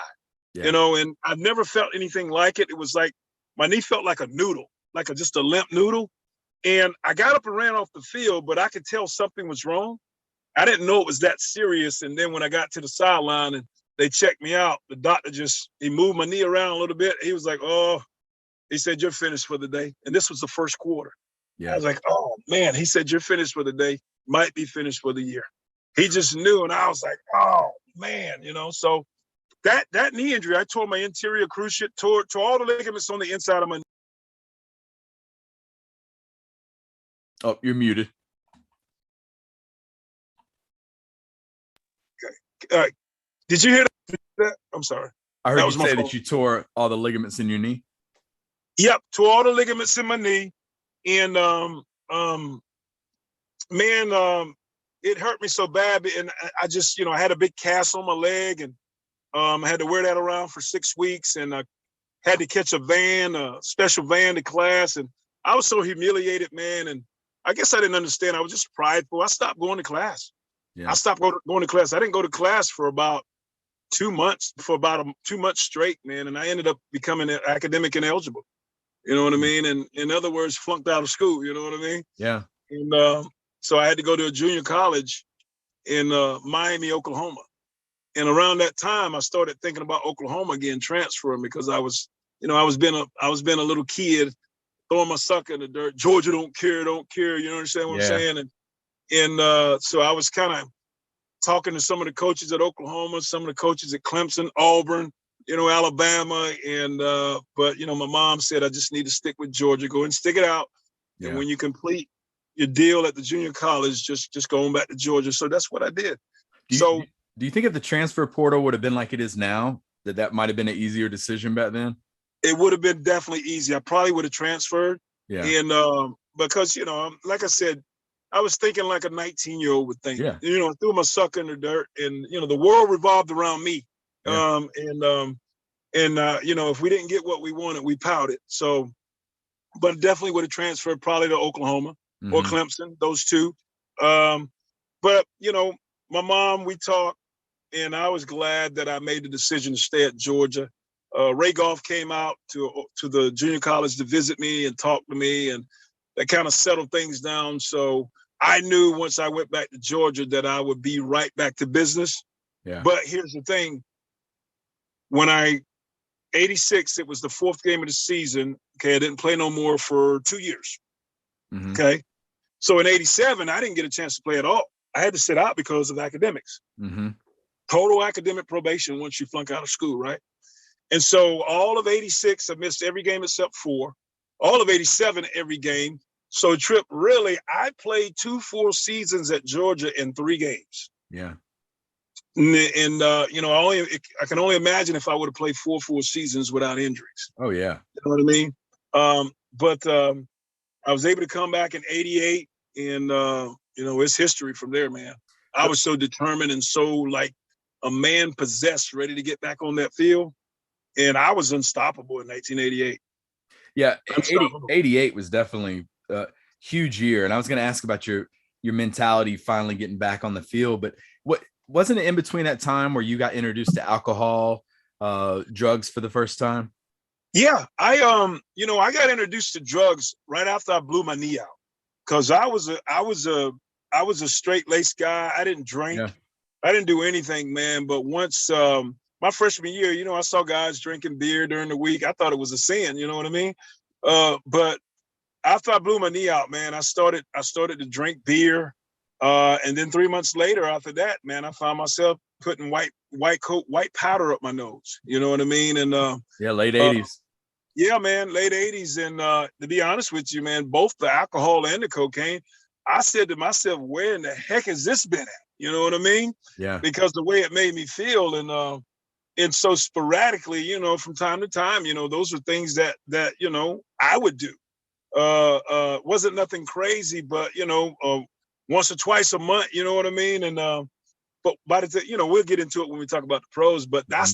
[SPEAKER 2] Yeah. And I've never felt anything like it. It was like my knee felt like a noodle, just a limp noodle. And I got up and ran off the field, but I could tell something was wrong. I didn't know it was that serious. And then when I got to the sideline and they checked me out, the doctor he moved my knee around a little bit. He was like, he said, "You're finished for the day." And this was the first quarter. Yeah. I was like, oh man, he said, "You're finished for the day, might be finished for the year." He just knew. And I was like, oh man, so that knee injury, I tore my anterior cruciate, tore all the ligaments on the inside of my knee.
[SPEAKER 1] Oh, you're muted.
[SPEAKER 2] Okay. Did you hear that? I'm sorry.
[SPEAKER 1] I heard you say that you tore all the ligaments in your knee.
[SPEAKER 2] Yep, tore all the ligaments in my knee. And it hurt me so bad. And I just, I had a big cast on my leg, and I had to wear that around for 6 weeks, and I had to catch a special van to class. And I was so humiliated, man. And I guess I didn't understand. I was just prideful. I stopped going to class. Yeah. I stopped going to class. I didn't go to class for about 2 months, 2 months straight, man. And I ended up becoming academic ineligible. You know what I mean? And in other words, flunked out of school. You know what I mean?
[SPEAKER 1] Yeah.
[SPEAKER 2] And so I had to go to a junior college in Miami, Oklahoma. And around that time, I started thinking about Oklahoma again, transferring, because I was being a little kid, throwing my sucker in the dirt. Georgia don't care. You understand what I'm saying? And so I was kind of talking to some of the coaches at Oklahoma, some of the coaches at Clemson, Auburn, Alabama. And but my mom said, I just need to stick with Georgia. Go and stick it out. Yeah. And when you complete your deal at the junior college, just going back to Georgia. So that's what I did.
[SPEAKER 1] Do you think if the transfer portal would have been like it is now, that might have been an easier decision back then?
[SPEAKER 2] It would have been definitely easy. I probably would have transferred.
[SPEAKER 1] Yeah.
[SPEAKER 2] And because, like I said, I was thinking like a 19-year-old would think.
[SPEAKER 1] Yeah.
[SPEAKER 2] You know, I threw my sucker in the dirt, and you know, the world revolved around me.
[SPEAKER 1] Yeah.
[SPEAKER 2] You know, if we didn't get what we wanted, we pouted. So, but definitely would have transferred probably to Oklahoma or Clemson, those two. But you know, my mom, we talked, and I was glad that I made the decision to stay at Georgia. Ray Goff came out to the junior college to visit me and talk to me, and that kind of settled things down. So I knew once I went back to Georgia that I would be right back to business.
[SPEAKER 1] Yeah.
[SPEAKER 2] But here's the thing. When 86, it was the fourth game of the season. Okay, I didn't play no more for 2 years. Okay. So in 87, I didn't get a chance to play at all. I had to sit out because of academics. Total academic probation once you flunk out of school, right? And so all of 86, I missed every game except 4. All of 87, every game. So Trip, really, I played 2 full seasons at Georgia in 3 games.
[SPEAKER 1] Yeah.
[SPEAKER 2] And you know, I can only imagine if I would have played 4 full seasons without injuries.
[SPEAKER 1] Oh yeah.
[SPEAKER 2] You know what I mean? But I was able to come back in 88, and you know, it's history from there, man. I was so determined and so like a man possessed, ready to get back on that field. And I was unstoppable in 1988.
[SPEAKER 1] Yeah, 88 was definitely a huge year. And I was going to ask about your mentality finally getting back on the field, but wasn't it in between that time where you got introduced to alcohol, drugs for the first time?
[SPEAKER 2] Yeah, I got introduced to drugs right after I blew my knee out, because I was a straight-laced guy. I didn't drink. Yeah. I didn't do anything, man. But once my freshman year, you know, I saw guys drinking beer during the week. I thought it was a sin, you know what I mean? But after I blew my knee out, man, I started to drink beer. And then 3 months later after that, man, I found myself putting white powder up my nose. You know what I mean? And
[SPEAKER 1] late 80s.
[SPEAKER 2] Yeah, man, late 80s. And to be honest with you, man, both the alcohol and the cocaine, I said to myself, where in the heck has this been at? You know what I mean?
[SPEAKER 1] Yeah.
[SPEAKER 2] Because the way it made me feel, and so sporadically, you know, from time to time, you know, those are things that you know, I would do. Wasn't nothing crazy, but you know, once or twice a month, you know what I mean? And but by the time, you know, we'll get into it when we talk about the pros, but that's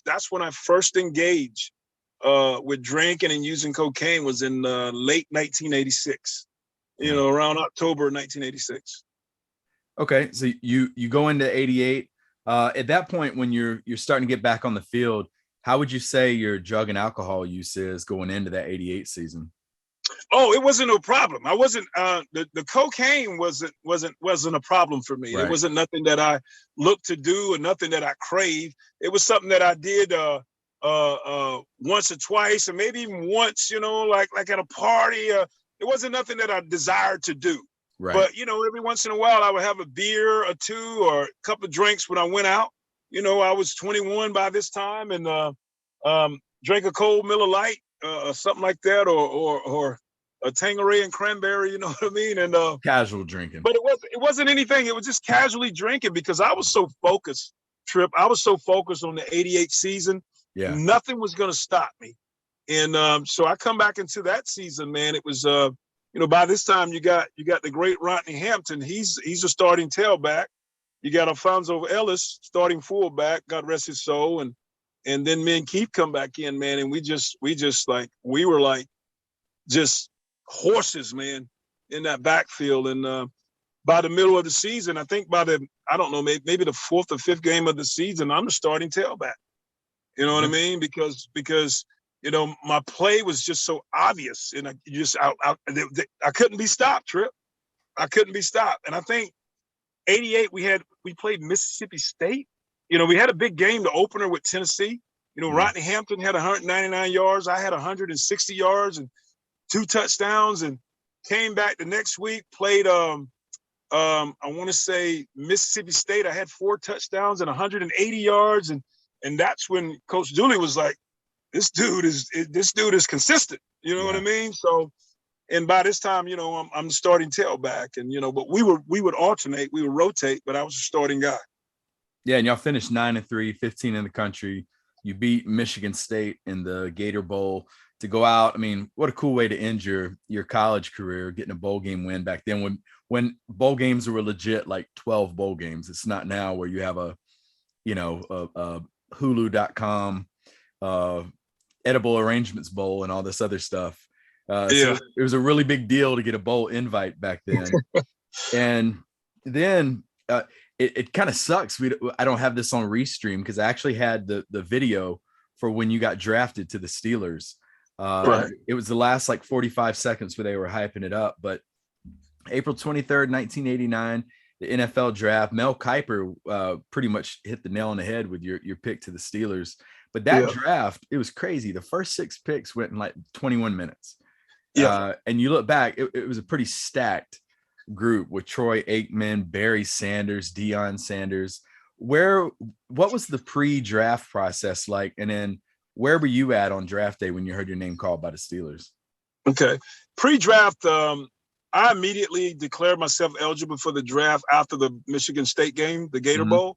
[SPEAKER 2] that's when I first engaged with drinking and using cocaine, was in late 1986, you know, around October 1986.
[SPEAKER 1] Okay, so you go into 88. At that point, when you're starting to get back on the field, how would you say your drug and alcohol use is going into that 88 season?
[SPEAKER 2] Oh, it wasn't no problem. I wasn't the cocaine wasn't a problem for me. Right. It wasn't nothing that I looked to do or nothing that I craved. It was something that I did once or twice, or maybe even once, you know, like at a party. It wasn't nothing that I desired to do. Right. But, you know, every once in a while I would have a beer or two or a couple of drinks when I went out. You know, I was 21 by this time, and drank a cold Miller Lite, something like that, or a Tanqueray and cranberry, you know what I mean? And
[SPEAKER 1] casual drinking.
[SPEAKER 2] But it wasn't anything. It was just casually drinking, because I was so focused, Trip. I was so focused on the 88 season. Yeah. Nothing was going to stop me. And so I come back into that season, man. It was you know, by this time you got the great Rodney Hampton. He's a starting tailback. You got Alfonso Ellis, starting fullback, God rest his soul, and then me and Keith come back in, man, and we were like just horses, man, in that backfield. And by the middle of the season, I think maybe the 4th or 5th game of the season, I'm the starting tailback. You know what I mean? Because you know, my play was just so obvious, and I couldn't be stopped, Trip. I couldn't be stopped. And I think 88, we played Mississippi State. You know, we had a big game, the opener with Tennessee. You know, Rodney Hampton had 199 yards. I had 160 yards and 2 touchdowns, and came back the next week, played, I want to say Mississippi State. I had 4 touchdowns and 180 yards. And that's when Coach Dooley was like, this dude is consistent. You know what I mean? So, and by this time, you know, I'm starting tailback, and, you know, but we would alternate, we would rotate, but I was a starting guy.
[SPEAKER 1] Yeah. And y'all finished 9-3, 15 in the country. You beat Michigan State in the Gator Bowl. to go out. I mean, what a cool way to end your college career, getting a bowl game win back then when bowl games were legit, like 12 bowl games. It's not now where you have a Hulu.com edible arrangements bowl and all this other stuff. So it was a really big deal to get a bowl invite back then. And then it kind of sucks. I don't have this on Restream because I actually had the video for when you got drafted to the Steelers. Right. It was the last like 45 seconds where they were hyping it up. But April 23rd, 1989, the NFL draft, Mel Kiper pretty much hit the nail on the head with your pick to the Steelers. But that draft, it was crazy. The first 6 picks went in like 21 minutes. And you look back, it was a pretty stacked group with Troy Aikman, Barry Sanders, Deion Sanders. What was the pre-draft process like? And then where were you at on draft day when you heard your name called by the Steelers?
[SPEAKER 2] Okay. Pre-draft, I immediately declared myself eligible for the draft after the Michigan State game, the Gator Bowl.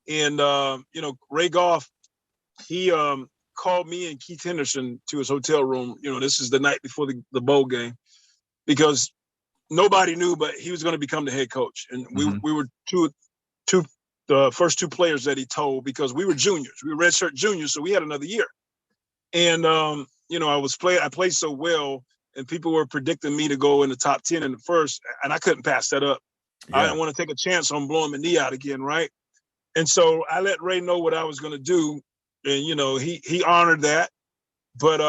[SPEAKER 2] And, Ray Goff, he called me and Keith Henderson to his hotel room. This is the night before the bowl game, because nobody knew, but he was going to become the head coach. And we were the first 2 players that he told, because we were juniors. We were redshirt juniors, so we had another year. And, I played so well, and people were predicting me to go in the top 10 in the first, and I couldn't pass that up. Yeah. I didn't want to take a chance on blowing my knee out again, right? And so I let Ray know what I was going to do, and, he honored that. But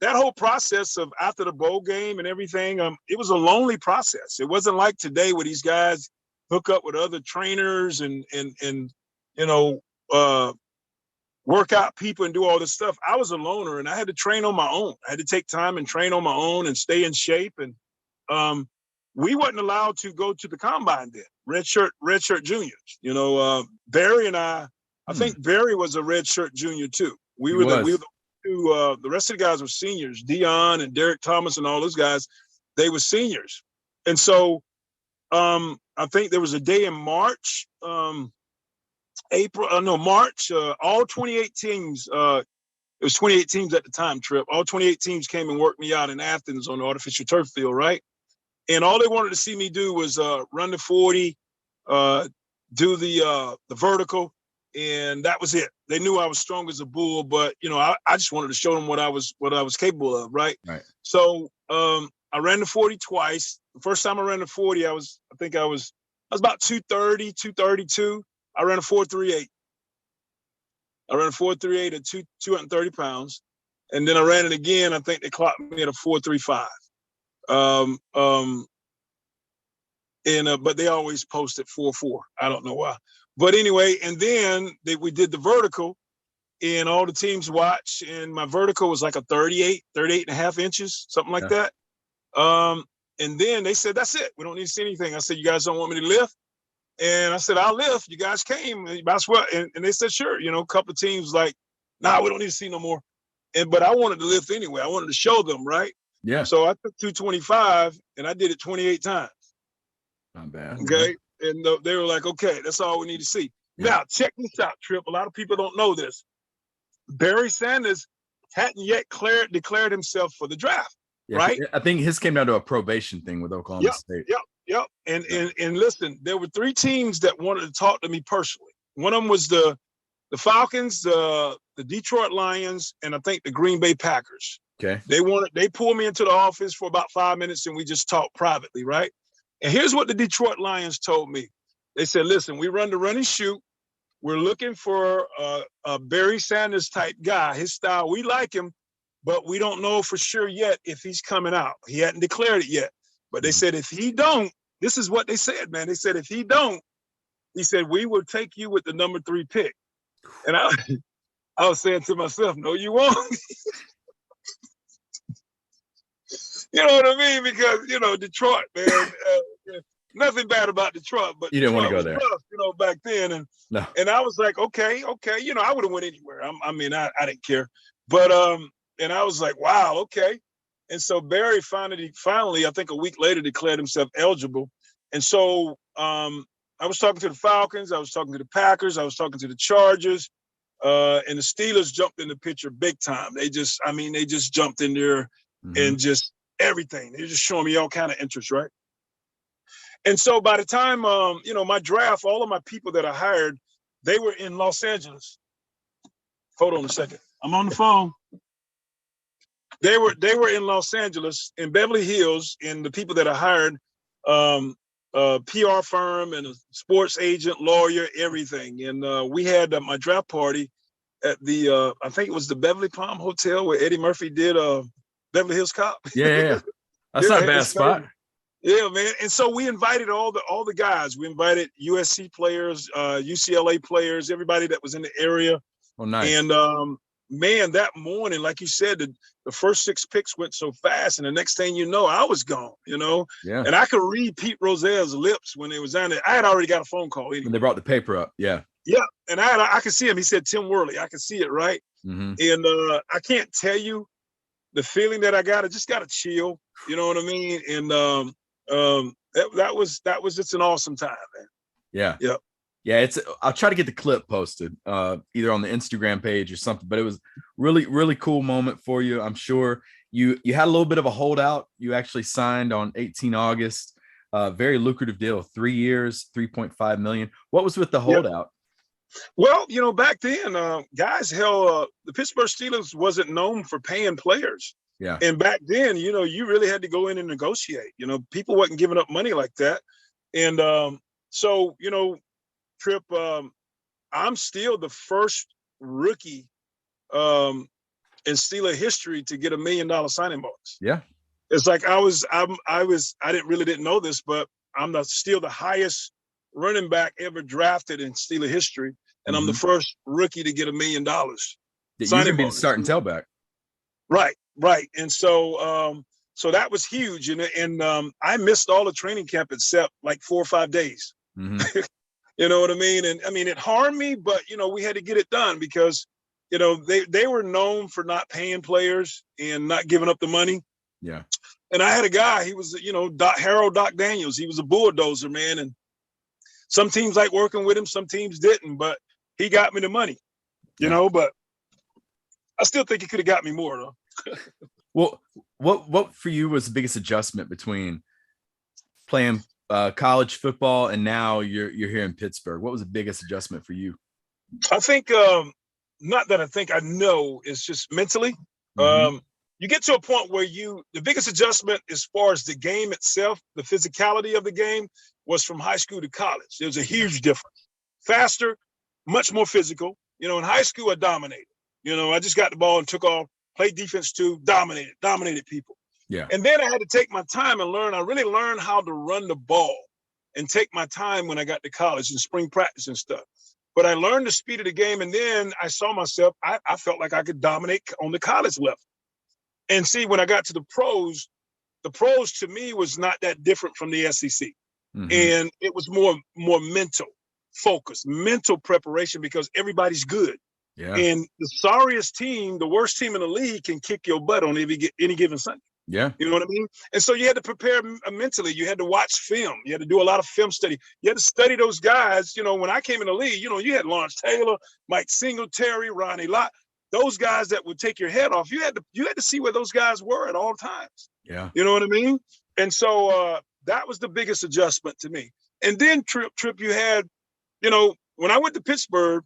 [SPEAKER 2] that whole process of after the bowl game and everything, it was a lonely process. It wasn't like today where these guys hook up with other trainers and work out people and do all this stuff. I was a loner, and I had to train on my own. I had to take time and train on my own and stay in shape. And we wasn't allowed to go to the combine then. Redshirt juniors. Barry and I think Barry was a redshirt junior too. We were the two. The rest of the guys were seniors. Dion and Derek Thomas and all those guys, they were seniors. And so I think there was a day in March. March, all 28 teams, it was 28 teams at the time, Trip. All 28 teams came and worked me out in Athens on the artificial turf field, right? And all they wanted to see me do was run the 40, do the vertical, and that was it. They knew I was strong as a bull, but I just wanted to show them what I was capable of, right? Right. So I ran the 40 twice. The first time I ran the 40, I was about 230, 232. I ran a 4.38. I ran a 4.38 at 230 pounds. And then I ran it again. I think they clocked me at a 4.35. But they always posted 4.4. I don't know why. But anyway, and then we did the vertical, and all the teams watched, and my vertical was like a 38 and a half inches, something like that. And then they said, that's it. We don't need to see anything. I said, you guys don't want me to lift? And I said, I'll lift. You guys came. That's what. And they said, sure. A couple of teams like, nah, we don't need to see no more. But I wanted to lift anyway. I wanted to show them, right? Yeah. So I took 225 and I did it 28 times.
[SPEAKER 1] Not bad.
[SPEAKER 2] Okay. And they were like, okay, that's all we need to see. Yeah. Now, check this out, Trip. A lot of people don't know this. Barry Sanders hadn't yet declared himself for the draft, right?
[SPEAKER 1] I think his came down to a probation thing with Oklahoma State.
[SPEAKER 2] Yep. And listen, there were 3 teams that wanted to talk to me personally. One of them was the Falcons, the Detroit Lions, and I think the Green Bay Packers. Okay. They pulled me into the office for about 5 minutes and we just talked privately, right? And here's what the Detroit Lions told me. They said, listen, we run the run and shoot. We're looking for a Barry Sanders type guy. His style, we like him, but we don't know for sure yet if he's coming out. He hadn't declared it yet. But they said, if he don't, this is what they said, man. They said, if he don't, he said, we will take you with the number 3 pick. And I was saying to myself, no, you won't. You know what I mean? Because, Detroit, man, nothing bad about Detroit, but
[SPEAKER 1] you didn't want to go there,
[SPEAKER 2] tough, back then. And I was like, okay. I would have went anywhere. I didn't care. But, and I was like, wow, okay. And so Barry finally, I think a week later, declared himself eligible. And so I was talking to the Falcons. I was talking to the Packers. I was talking to the Chargers. And the Steelers jumped in the picture big time. They just jumped in there and just everything. They're just showing me all kind of interest, right? And so by the time, my draft, all of my people that I hired, they were in Los Angeles. Hold on a second. I'm on the phone. They were in Los Angeles, in Beverly Hills, and the people that I hired, a PR firm and a sports agent, lawyer, everything. And we had my draft party at the, I think it was the Beverly Palm Hotel where Eddie Murphy did Beverly Hills Cop.
[SPEAKER 1] Yeah. That's not a bad spot.
[SPEAKER 2] Yeah, man. And so we invited all the guys. We invited USC players, UCLA players, everybody that was in the area.
[SPEAKER 1] Oh, nice.
[SPEAKER 2] And man, that morning, like you said, the first 6 picks went so fast, and the next thing you know, I was gone.
[SPEAKER 1] Yeah.
[SPEAKER 2] And I could read Pete Rozelle's lips when they was down there. I had already got a phone call. Anyway.
[SPEAKER 1] When they brought the paper up, yeah.
[SPEAKER 2] Yeah, and I could see him. He said Tim Worley. I could see it, right? And I can't tell you the feeling that I got. I just got to chill. You know what I mean? And that was just an awesome time, man.
[SPEAKER 1] Yeah.
[SPEAKER 2] Yep.
[SPEAKER 1] Yeah, I'll try to get the clip posted either on the Instagram page or something, but it was really, really cool moment for you. I'm sure you had a little bit of a holdout. You actually signed on 18 August, very lucrative deal, 3 years, 3.5 million. What was with the holdout?
[SPEAKER 2] Well, back then, guys, the Pittsburgh Steelers wasn't known for paying players.
[SPEAKER 1] Yeah.
[SPEAKER 2] And back then, you really had to go in and negotiate. People wasn't giving up money like that. And so, Trip, I'm still the first rookie in Steeler history to get $1 million signing bonus.
[SPEAKER 1] Yeah.
[SPEAKER 2] It's like I didn't know this, but I'm still the highest running back ever drafted in Steeler history. And I'm the first rookie to get $1 million.
[SPEAKER 1] You can be the starting tailback.
[SPEAKER 2] Right. And so so that was huge. And I missed all the training camp except like 4 or 5 days. You know what I mean? And I mean, it harmed me, but we had to get it done because, they were known for not paying players and not giving up the money.
[SPEAKER 1] Yeah.
[SPEAKER 2] And I had a guy, he was, Doc Daniels. He was a bulldozer, man. And some teams liked working with him, some teams didn't, but he got me the money, but I still think he could have got me more though.
[SPEAKER 1] Well, what for you was the biggest adjustment between playing college football and now you're here in Pittsburgh? What was the biggest adjustment for you?
[SPEAKER 2] I think not that I think I know, it's just mentally. You get to a point where the biggest adjustment as far as the game itself, the physicality of the game, was from high school to college. There's a huge difference. Faster, much more physical. In high school I dominated. I just got the ball and took off, played defense too, dominated people.
[SPEAKER 1] Yeah.
[SPEAKER 2] And then I had to take my time and learn. I really learned how to run the ball and take my time when I got to college and spring practice and stuff. But I learned the speed of the game, and then I saw myself, I felt like I could dominate on the college level. And see, when I got to the pros to me was not that different from the SEC. And it was more mental focus, mental preparation, because everybody's good.
[SPEAKER 1] Yeah.
[SPEAKER 2] And the sorriest team, the worst team in the league, can kick your butt on any given Sunday.
[SPEAKER 1] Yeah.
[SPEAKER 2] You know what I mean? And so you had to prepare mentally. You had to watch film. You had to do a lot of film study. You had to study those guys. When I came in the league, you had Lawrence Taylor, Mike Singletary, Ronnie Lott, those guys that would take your head off. You had to see where those guys were at all times.
[SPEAKER 1] Yeah.
[SPEAKER 2] You know what I mean? And so that was the biggest adjustment to me. And then Trip, you had, when I went to Pittsburgh,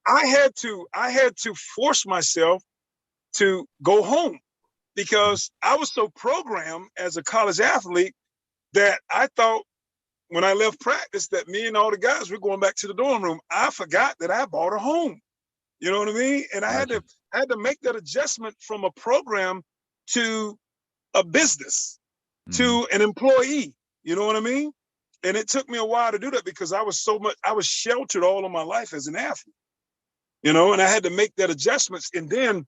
[SPEAKER 2] I had to force myself to go home because I was so programmed as a college athlete that I thought when I left practice that me and all the guys were going back to the dorm room. I forgot that I bought a home. You know what I mean? And I had to make that adjustment from a program to a business, to an employee. You know what I mean? And it took me a while to do that because I was sheltered all of my life as an athlete. And I had to make that adjustments. And then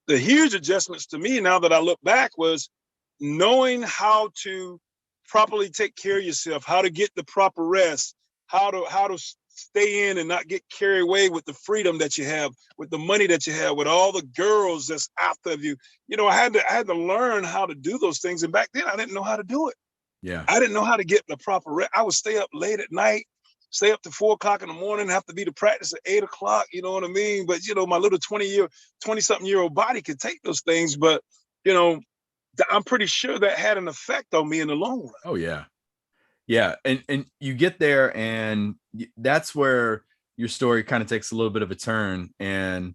[SPEAKER 2] the huge adjustments to me now that I look back was knowing how to properly take care of yourself, how to get the proper rest, how to stay in and not get carried away with the freedom that you have, with the money that you have, with all the girls that's after you. I had to learn how to do those things. And back then I didn't know how to do it.
[SPEAKER 1] Yeah.
[SPEAKER 2] I didn't know how to get the proper rest. I would stay up late at night stay up to 4 o'clock in the morning, have to be to practice at 8 o'clock, you know what I mean? But, my little 20-something-year-old body could take those things. But, I'm pretty sure that had an effect on me in the long run.
[SPEAKER 1] Oh, yeah. Yeah. And you get there, and that's where your story kind of takes a little bit of a turn, and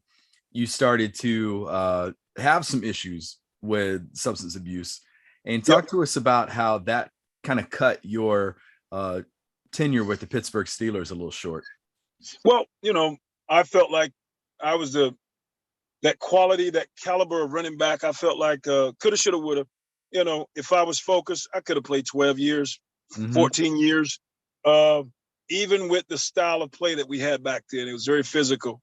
[SPEAKER 1] you started to have some issues with substance abuse. And talk to us about how that kind of cut your tenure with the Pittsburgh Steelers a little short.
[SPEAKER 2] Well, I felt like I was that quality, that caliber of running back. I felt like coulda, shoulda, woulda. If I was focused, I could have played 12 years, 14 years. Even with the style of play that we had back then, it was very physical.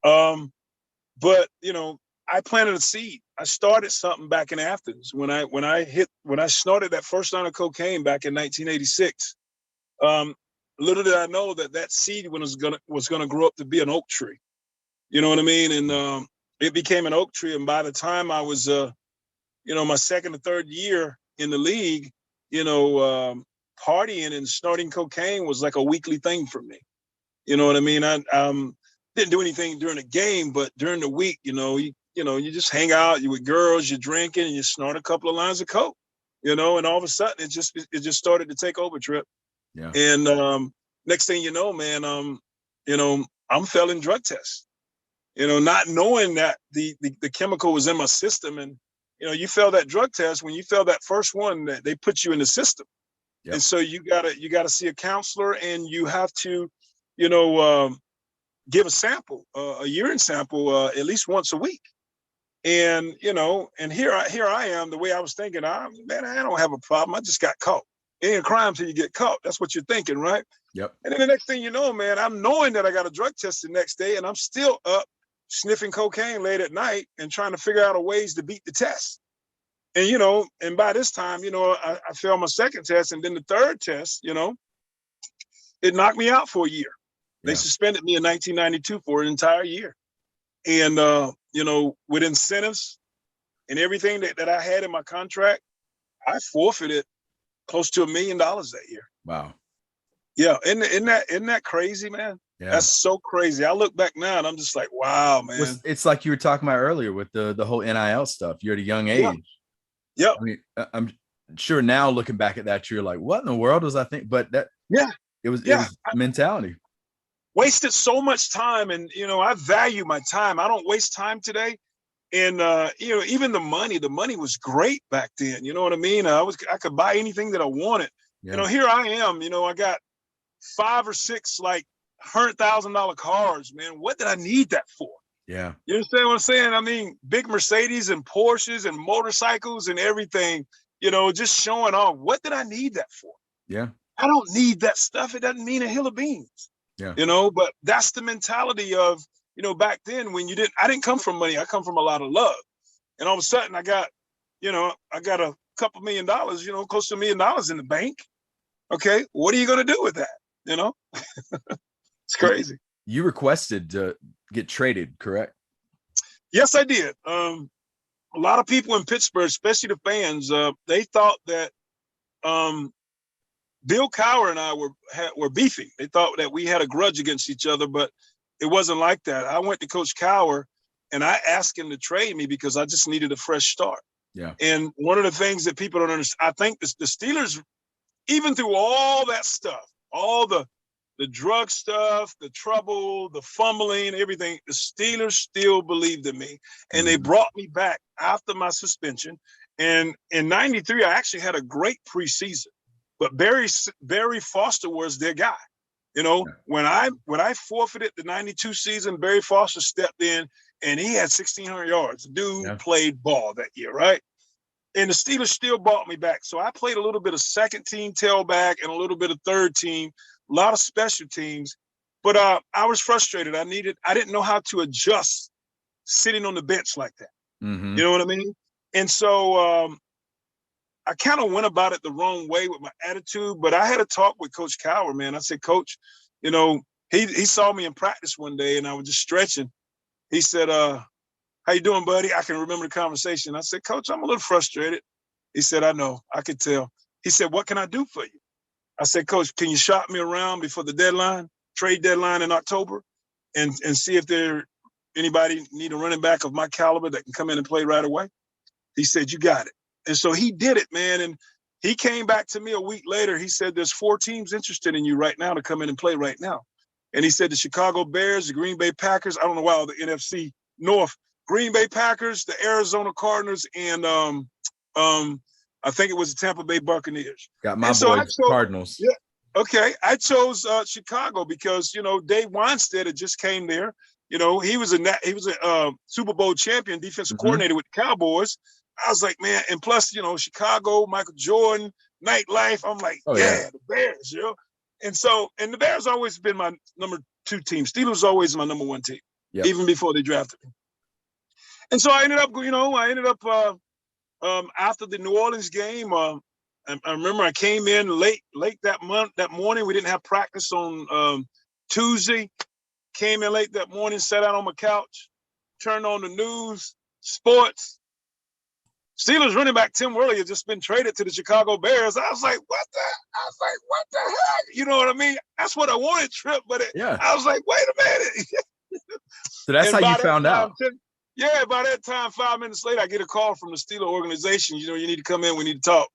[SPEAKER 2] But I planted a seed. I started something back in Athens when I snorted that first line of cocaine back in 1986. Little did I know that seed was gonna grow up to be an oak tree. You know what I mean? And it became an oak tree. And by the time I was, my second or third year in the league, partying and snorting cocaine was like a weekly thing for me. You know what I mean? I didn't do anything during the game, but during the week, you just hang out, you with girls, you're drinking, and you snort a couple of lines of coke, and all of a sudden it just started to take over, Trip.
[SPEAKER 1] Yeah.
[SPEAKER 2] And next thing you know, man, I'm failing drug tests, not knowing that the chemical was in my system. And, you fail that drug test. When you fail that first one, that they put you in the system. Yep. And so you gotta see a counselor, and you have to, give a sample, a urine sample, at least once a week. And, and here I am, the way I was thinking, I don't have a problem. I just got caught. It ain't a crime till you get caught. That's what you're thinking, right?
[SPEAKER 1] Yep.
[SPEAKER 2] And then the next thing you know, man, I'm knowing that I got a drug test the next day, and I'm still up sniffing cocaine late at night and trying to figure out a ways to beat the test. And, and by this time, I failed my second test, and then the third test, it knocked me out for a year. They suspended me in 1992 for an entire year. And, with incentives and everything that I had in my contract, I forfeited close to $1 million that year.
[SPEAKER 1] Wow.
[SPEAKER 2] Yeah. Isn't that crazy, man? Yeah. That's so crazy. I look back now and I'm just like, wow, man.
[SPEAKER 1] It's like you were talking about earlier with the whole NIL stuff. You're at a young age.
[SPEAKER 2] Yeah.
[SPEAKER 1] I mean, I'm sure now looking back at that, you're like, what in the world was I think? But it was mentality.
[SPEAKER 2] Wasted so much time. And, I value my time. I don't waste time today. And, even the money was great back then. You know what I mean? I could buy anything that I wanted. Yeah. Here I am, I got 5 or 6 like $100,000 cars, man. What did I need that for?
[SPEAKER 1] Yeah.
[SPEAKER 2] You understand what I'm saying? I mean, big Mercedes and Porsches and motorcycles and everything, just showing off. What did I need that for?
[SPEAKER 1] Yeah.
[SPEAKER 2] I don't need that stuff. It doesn't mean a hill of beans.
[SPEAKER 1] Yeah.
[SPEAKER 2] But that's the mentality of, back then when I didn't come from money. I come from a lot of love. And all of a sudden I got a couple $1 million, close to $1 million in the bank. Okay. What are you going to do with that? It's crazy.
[SPEAKER 1] You requested to get traded, correct?
[SPEAKER 2] Yes, I did. A lot of people in Pittsburgh, especially the fans, they thought that Bill Cowher and I were beefing. They thought that we had a grudge against each other, but it wasn't like that. I went to Coach Cowher and I asked him to trade me because I just needed a fresh start.
[SPEAKER 1] Yeah.
[SPEAKER 2] And one of the things that people don't understand, I think the Steelers, even through all that stuff, all the drug stuff, the trouble, the fumbling, everything, the Steelers still believed in me. And they brought me back after my suspension. And in 93, I actually had a great preseason. But Barry Foster was their guy. When I forfeited the 92 season, Barry Foster stepped in and he had 1,600 yards. Dude played ball that year, right? And the Steelers still brought me back. So I played a little bit of second team tailback and a little bit of third team, a lot of special teams. But I was frustrated. I didn't know how to adjust sitting on the bench like that. Mm-hmm. You know what I mean? And so I kind of went about it the wrong way with my attitude, but I had a talk with Coach Cowher, man. I said, Coach, he saw me in practice one day and I was just stretching. He said, how you doing, buddy? I can remember the conversation. I said, Coach, I'm a little frustrated. He said, I know, I could tell. He said, what can I do for you? I said, Coach, can you shop me around before the trade deadline in October, and see if anybody need a running back of my caliber that can come in and play right away? He said, you got it. And so he did it, man. And he came back to me a week later. He said, there's 4 teams interested in you right now to come in and play right now. And he said the Chicago Bears, the Green Bay Packers, I don't know why, the NFC North, Green Bay Packers, the Arizona Cardinals, and I think it was the Tampa Bay Buccaneers.
[SPEAKER 1] Got my boys, Cardinals.
[SPEAKER 2] Yeah. Okay. I chose Chicago because, Dave Weinstead had just came there. He was a Super Bowl champion, defensive coordinator with the Cowboys. I was like, man, and plus, Chicago, Michael Jordan, nightlife. I'm like, the Bears, And the Bears always been my number 2 team. Steelers always my number 1 team, even before they drafted me. And so I ended up, after the New Orleans game, I remember I came in late that morning. We didn't have practice on Tuesday. Came in late that morning, sat out on my couch, turned on the news, sports. Steelers running back Tim Worley had just been traded to the Chicago Bears. I was like, what the heck? You know what I mean? That's what I wanted, Trip. But I was like, wait a minute.
[SPEAKER 1] So that's how you found out.
[SPEAKER 2] By that time, 5 minutes later, I get a call from the Steelers organization. You need to come in. We need to talk.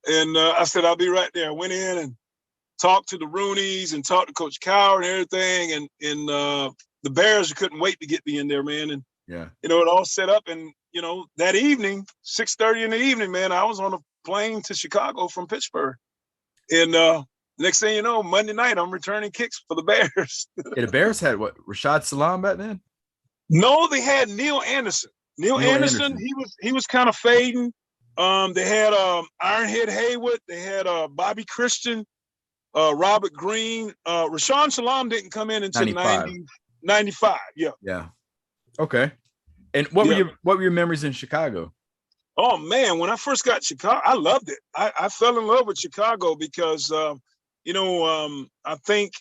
[SPEAKER 2] And I said, I'll be right there. I went in and talked to the Rooneys and talked to Coach Cowher and everything. And the Bears couldn't wait to get me in there, man. And, it all set up. And, that evening, 6:30 in the evening, man, I was on a plane to Chicago from Pittsburgh. And next thing you know, Monday night, I'm returning kicks for the Bears.
[SPEAKER 1] The Bears had what, Rashad Salam back then?
[SPEAKER 2] No, they had Neil Anderson. Neil Anderson, he was kind of fading. They had Ironhead Haywood. They had Bobby Christian, Robert Green. Rashawn Salam didn't come in until 95. Yeah.
[SPEAKER 1] Okay. And what were your memories in Chicago?
[SPEAKER 2] Oh man, when I first got Chicago, I loved it. I fell in love with Chicago because I think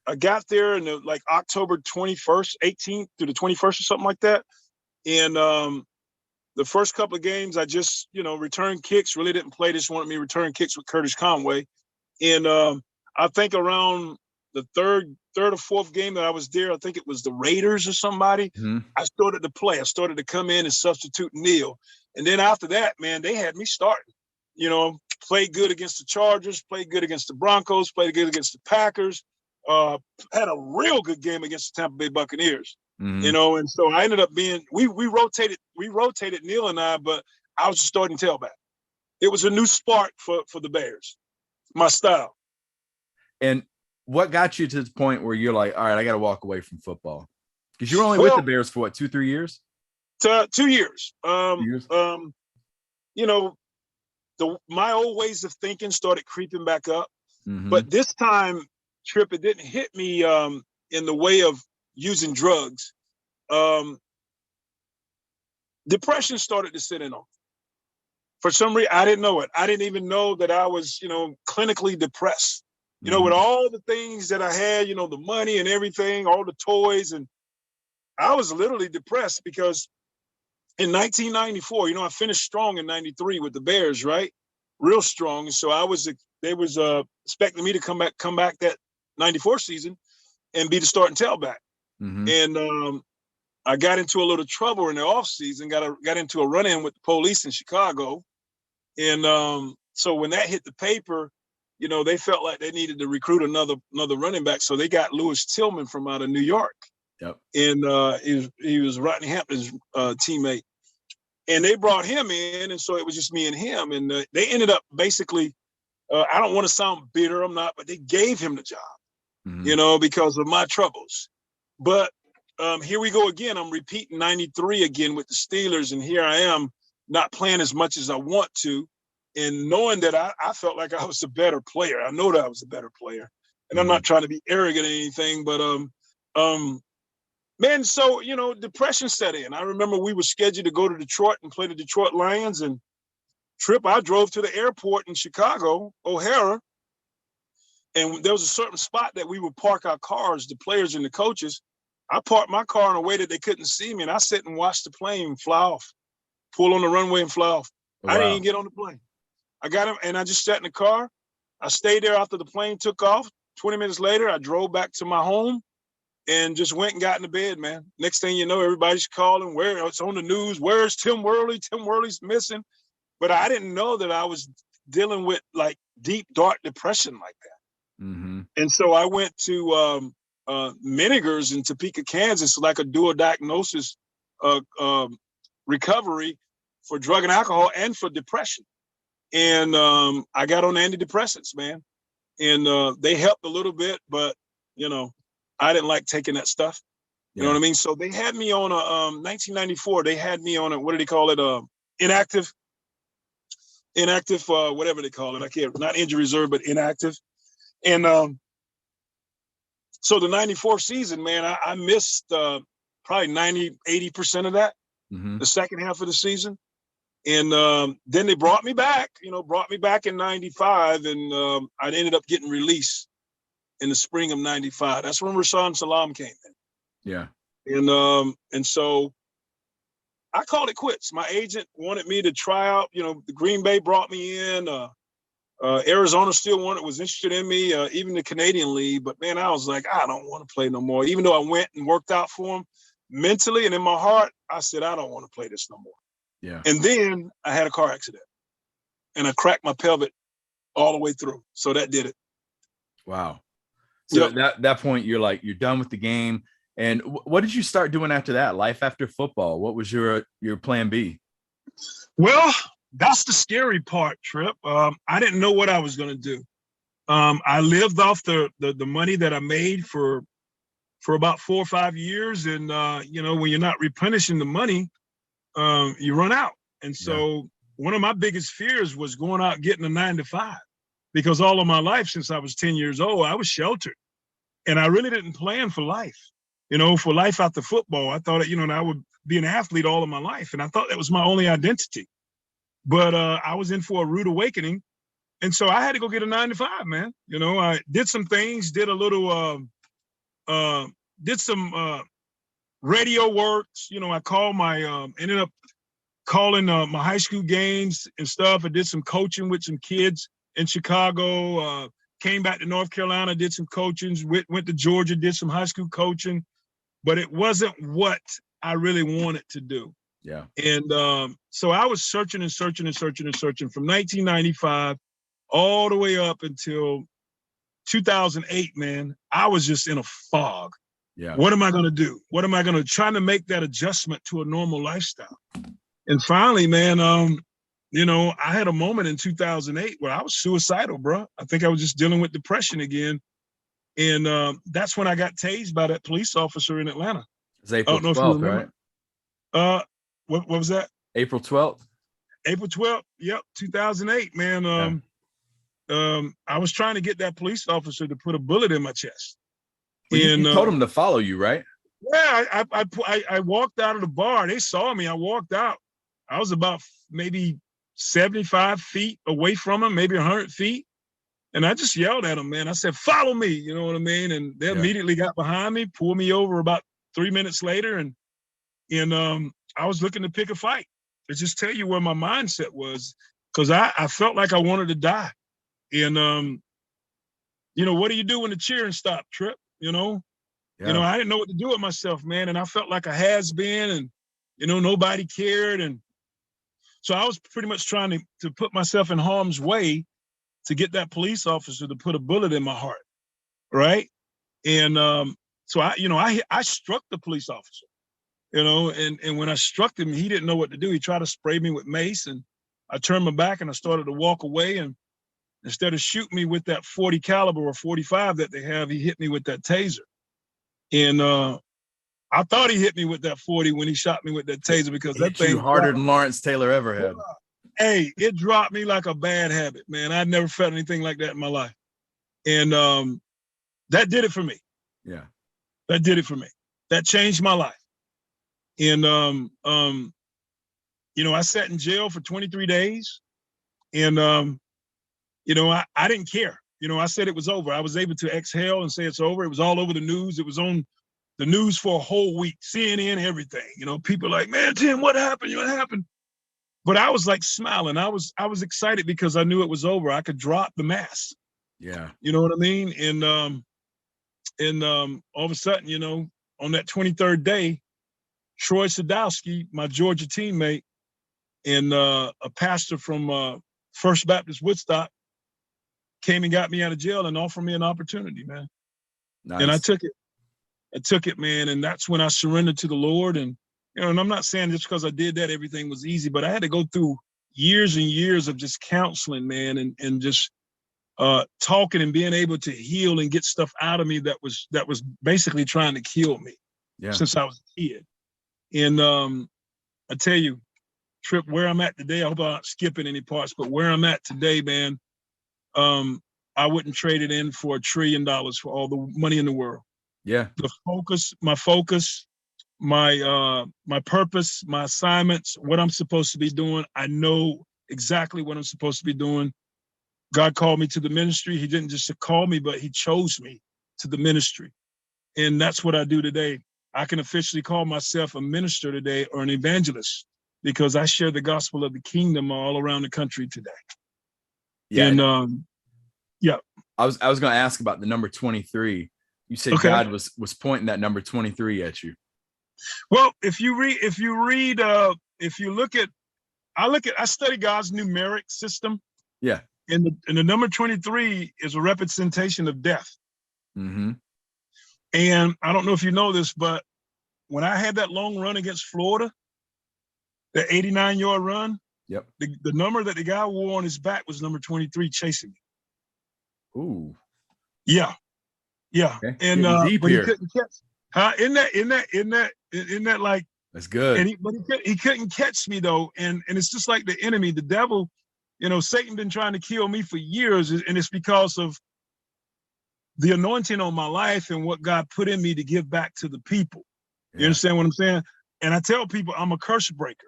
[SPEAKER 2] I got there in October 21st, 18th through the 21st or something like that. And the first couple of games, I just, returned kicks, really didn't play. Just wanted me to return kicks with Curtis Conway. And I think around the third or fourth game that I was there, I think it was the Raiders or somebody, I started to play. I started to come in and substitute Neil. And then after that, man, they had me starting. Played good against the Chargers, played good against the Broncos, played good against the Packers, had a real good game against the Tampa Bay Buccaneers. And so I ended up being, we rotated Neil and I, but I was the starting tailback. It was a new spark for the Bears, my style.
[SPEAKER 1] And what got you to the point where you're like, all right, I got to walk away from football? Because you were only with the Bears for what, 2-3 years? 2 years.
[SPEAKER 2] My old ways of thinking started creeping back up. But this time, Trip, it didn't hit me in the way of using drugs. Depression started to sit in on me. For some reason, I didn't know it. I didn't even know that I was, clinically depressed. With all the things that I had, the money and everything, all the toys, and I was literally depressed because in 1994, I finished strong in 93 with the Bears, right? Real strong. So they was expecting me to come back that 94 season and be the starting tailback. And I got into a little trouble in the off season, got into a run-in with the police in Chicago. And so when that hit the paper, they felt like they needed to recruit another running back. So they got Lewis Tillman from out of New York.
[SPEAKER 1] Yep.
[SPEAKER 2] And he was Rodney Hampton's teammate. And they brought him in, and so it was just me and him. And they ended up basically, I don't want to sound bitter, I'm not, but they gave him the job, because of my troubles. But here we go again. I'm repeating 93 again with the Steelers, and here I am not playing as much as I want to, and knowing that I felt like I was a better player. I know that I was a better player, and I'm not trying to be arrogant or anything, but man, so, depression set in. I remember we were scheduled to go to Detroit and play the Detroit Lions, and Trip, I drove to the airport in Chicago, O'Hara, and there was a certain spot that we would park our cars, the players and the coaches. I parked my car in a way that they couldn't see me, and I sat and watched the plane fly off, pull on the runway and fly off. Wow. I didn't even get on the plane. I got him, and I just sat in the car. I stayed there after the plane took off. 20 minutes later, I drove back to my home and just went and got into bed, man. Next thing you know, everybody's calling, where it's on the news, where's Tim Worley? Tim Worley's missing. But I didn't know that I was dealing with like deep, dark depression like that.
[SPEAKER 1] Mm-hmm.
[SPEAKER 2] And so I went to Menninger's in Topeka, Kansas, like a dual diagnosis recovery for drug and alcohol and for depression. And I got on antidepressants, man. And they helped a little bit, but, you know, I didn't like taking that stuff. You know what I mean? So they had me on a 1994, they had me on a, what do they call it? Inactive, whatever they call it. I can't, not injury reserve, but inactive. And so the 94 season, man, I missed probably 90-80% of that, the second half of the season. And then they brought me back in 95, and I ended up getting released in the spring of 95. That's when Rashaan Salam came in.
[SPEAKER 1] Yeah.
[SPEAKER 2] And so I called it quits. My agent wanted me to try out, you know, the Green Bay brought me in, Arizona still was interested in me, even the Canadian League. But man, I was like, I don't want to play no more. Even though I went and worked out for them mentally and in my heart, I said, I don't want to play this no more.
[SPEAKER 1] Yeah.
[SPEAKER 2] And then I had a car accident and I cracked my pelvic all the way through. So that did it.
[SPEAKER 1] Wow. So at that point, you're like, you're done with the game. And what did you start doing after that? Life after football? What was your plan B?
[SPEAKER 2] Well, that's the scary part, Trip. I didn't know what I was going to do. I lived off the money that I made for about 4 or 5 years. And, you know, when you're not replenishing the money, you run out. And so one of my biggest fears was going out getting a 9-to-5, because all of my life, since I was 10 years old, I was sheltered. And I really didn't plan for life, you know, for life after football. I thought, you know, I would be an athlete all of my life. And I thought that was my only identity. But I was in for a rude awakening. And so I had to go get a 9-to-5, man. You know, I did some things, did a little, did some radio works. You know, I called ended up calling my high school games and stuff. I did some coaching with some kids in Chicago, came back to North Carolina, did some coaching, went to Georgia, did some high school coaching, but it wasn't what I really wanted to do.
[SPEAKER 1] Yeah.
[SPEAKER 2] And so I was searching from 1995 all the way up until 2008, man. I was just in a fog.
[SPEAKER 1] Yeah.
[SPEAKER 2] What am I going to do? What am I going to try to make that adjustment to a normal lifestyle? And finally, man, you know, I had a moment in 2008 where I was suicidal, bro. I think I was just dealing with depression again. And that's when I got tased by that police officer in Atlanta.
[SPEAKER 1] It's April 12th, right?
[SPEAKER 2] What was that?
[SPEAKER 1] April 12th?
[SPEAKER 2] April 12th, yep, 2008, man. I was trying to get that police officer to put a bullet in my chest.
[SPEAKER 1] Well, you told him to follow you, right?
[SPEAKER 2] Yeah, I walked out of the bar. They saw me. I walked out. I was about maybe 75 feet away from him, maybe 100 feet. And I just yelled at him, man. I said, follow me, you know what I mean? And they immediately got behind me, pulled me over about 3 minutes later. And I was looking to pick a fight. To just tell you where my mindset was, because I felt like I wanted to die. And, you know, what do you do when the cheering stopped, Trip? You know, I didn't know what to do with myself, man. And I felt like a has-been and, you know, nobody cared. And so I was pretty much trying to put myself in harm's way to get that police officer to put a bullet in my heart, right? And so I struck the police officer, you know, and when I struck him, he didn't know what to do. He tried to spray me with mace, and I turned my back and I started to walk away. And instead of shooting me with that 40 caliber or 45 that they have, he hit me with that taser. And I thought he hit me with that 40 when he shot me with that taser, because that thing
[SPEAKER 1] harder than Lawrence Taylor ever had.
[SPEAKER 2] Hey, it dropped me like a bad habit, man. I'd never felt anything like that in my life. And that did it for me.
[SPEAKER 1] Yeah.
[SPEAKER 2] That did it for me. That changed my life. And, you know, I sat in jail for 23 days. And, you know, I didn't care. You know, I said it was over. I was able to exhale and say it's over. It was all over the news. It was on the news for a whole week, CNN, everything. You know, people like, man, Tim, what happened? What happened? But I was like smiling. I was excited because I knew it was over. I could drop the mask.
[SPEAKER 1] Yeah.
[SPEAKER 2] You know what I mean? And all of a sudden, you know, on that 23rd day, Troy Sadowski, my Georgia teammate, and a pastor from First Baptist Woodstock came and got me out of jail and offered me an opportunity, man.
[SPEAKER 1] Nice.
[SPEAKER 2] And I took it. I took it, man. And that's when I surrendered to the Lord. And, you know, and I'm not saying just because I did that, everything was easy, but I had to go through years and years of just counseling, man, and just talking and being able to heal and get stuff out of me that was basically trying to kill me since I was a kid. And I tell you, Trip, where I'm at today, I hope I'm not skipping any parts, but where I'm at today, man, I wouldn't trade it in for $1 trillion for all the money in the world.
[SPEAKER 1] Yeah.
[SPEAKER 2] My focus, my purpose, my assignments, what I'm supposed to be doing. I know exactly what I'm supposed to be doing. God called me to the ministry. He didn't just call me, but he chose me to the ministry. And that's what I do today. I can officially call myself a minister today or an evangelist because I share the gospel of the kingdom all around the country today.
[SPEAKER 1] Yeah.
[SPEAKER 2] And yeah.
[SPEAKER 1] I was going to ask about the number 23. You said God was pointing that number 23 at you.
[SPEAKER 2] Well, if you look at, I study God's numeric system.
[SPEAKER 1] Yeah.
[SPEAKER 2] And the number 23 is a representation of death.
[SPEAKER 1] Mm-hmm.
[SPEAKER 2] And I don't know if you know this, but when I had that long run against Florida, the 89-yard run,
[SPEAKER 1] yep,
[SPEAKER 2] the number that the guy wore on his back was number 23 chasing me.
[SPEAKER 1] Ooh.
[SPEAKER 2] Yeah. Yeah.
[SPEAKER 1] Okay.
[SPEAKER 2] And
[SPEAKER 1] but he
[SPEAKER 2] couldn't catch. In that like
[SPEAKER 1] that's good.
[SPEAKER 2] And he couldn't catch me though. And it's just like the enemy, the devil, you know, Satan been trying to kill me for years, and it's because of the anointing on my life and what God put in me to give back to the people. Yeah. You understand what I'm saying? And I tell people I'm a curse breaker.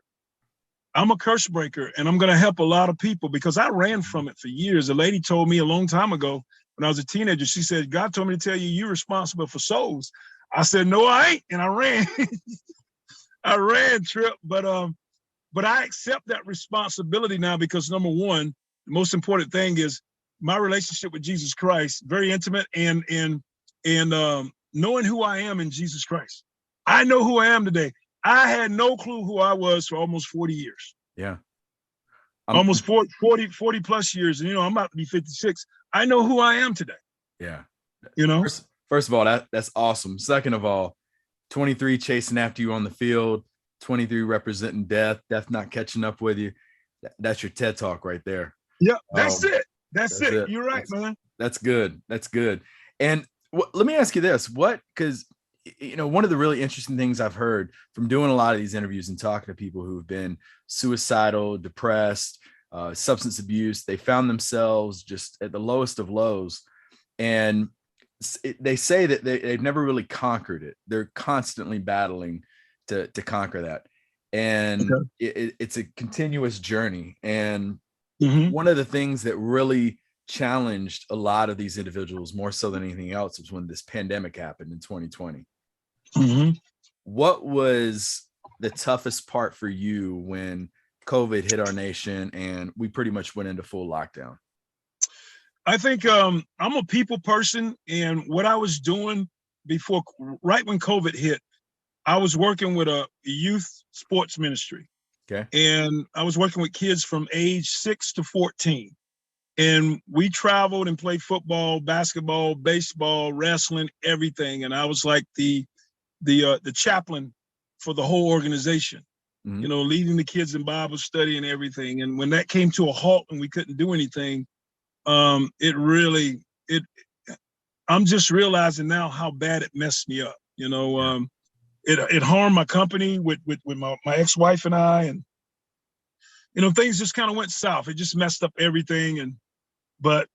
[SPEAKER 2] I'm a curse breaker, and I'm going to help a lot of people because I ran from it for years. A lady told me a long time ago when I was a teenager, she said, God told me to tell you you're responsible for souls. I said, no, I ain't. And I ran. I ran, Trip. But I accept that responsibility now because number one, the most important thing is my relationship with Jesus Christ, very intimate, and knowing who I am in Jesus Christ. I know who I am today. I had no clue who I was for almost 40 years.
[SPEAKER 1] Yeah.
[SPEAKER 2] Almost 40 plus years. And, you know, I'm about to be 56. I know who I am today.
[SPEAKER 1] Yeah.
[SPEAKER 2] You know?
[SPEAKER 1] First of all, that's awesome. Second of all, 23 chasing after you on the field, 23 representing death not catching up with you. That's your TED Talk right there.
[SPEAKER 2] Yeah, that's it. That's it. You're right, man.
[SPEAKER 1] That's good. That's good. And let me ask you this. Because, you know, one of the really interesting things I've heard from doing a lot of these interviews and talking to people who've been suicidal, depressed, substance abuse, they found themselves just at the lowest of lows. And they say that they've never really conquered it. They're constantly battling to conquer that. And it's a continuous journey. And one of the things that really challenged a lot of these individuals more so than anything else was when this pandemic happened in 2020. What was the toughest part for you when COVID hit our nation and we pretty much went into full lockdown?
[SPEAKER 2] I think I'm a people person, and what I was doing before, right when COVID hit, I was working with a youth sports ministry.
[SPEAKER 1] Okay.
[SPEAKER 2] And I was working with kids from age 6 to 14. And we traveled and played football, basketball, baseball, wrestling, everything. And I was like the chaplain for the whole organization, you know, leading the kids in Bible study and everything. And when that came to a halt and we couldn't do anything, I'm just realizing now how bad it messed me up. You know, it harmed my company with my ex-wife and I, and, you know, things just kind of went south. It just messed up everything. But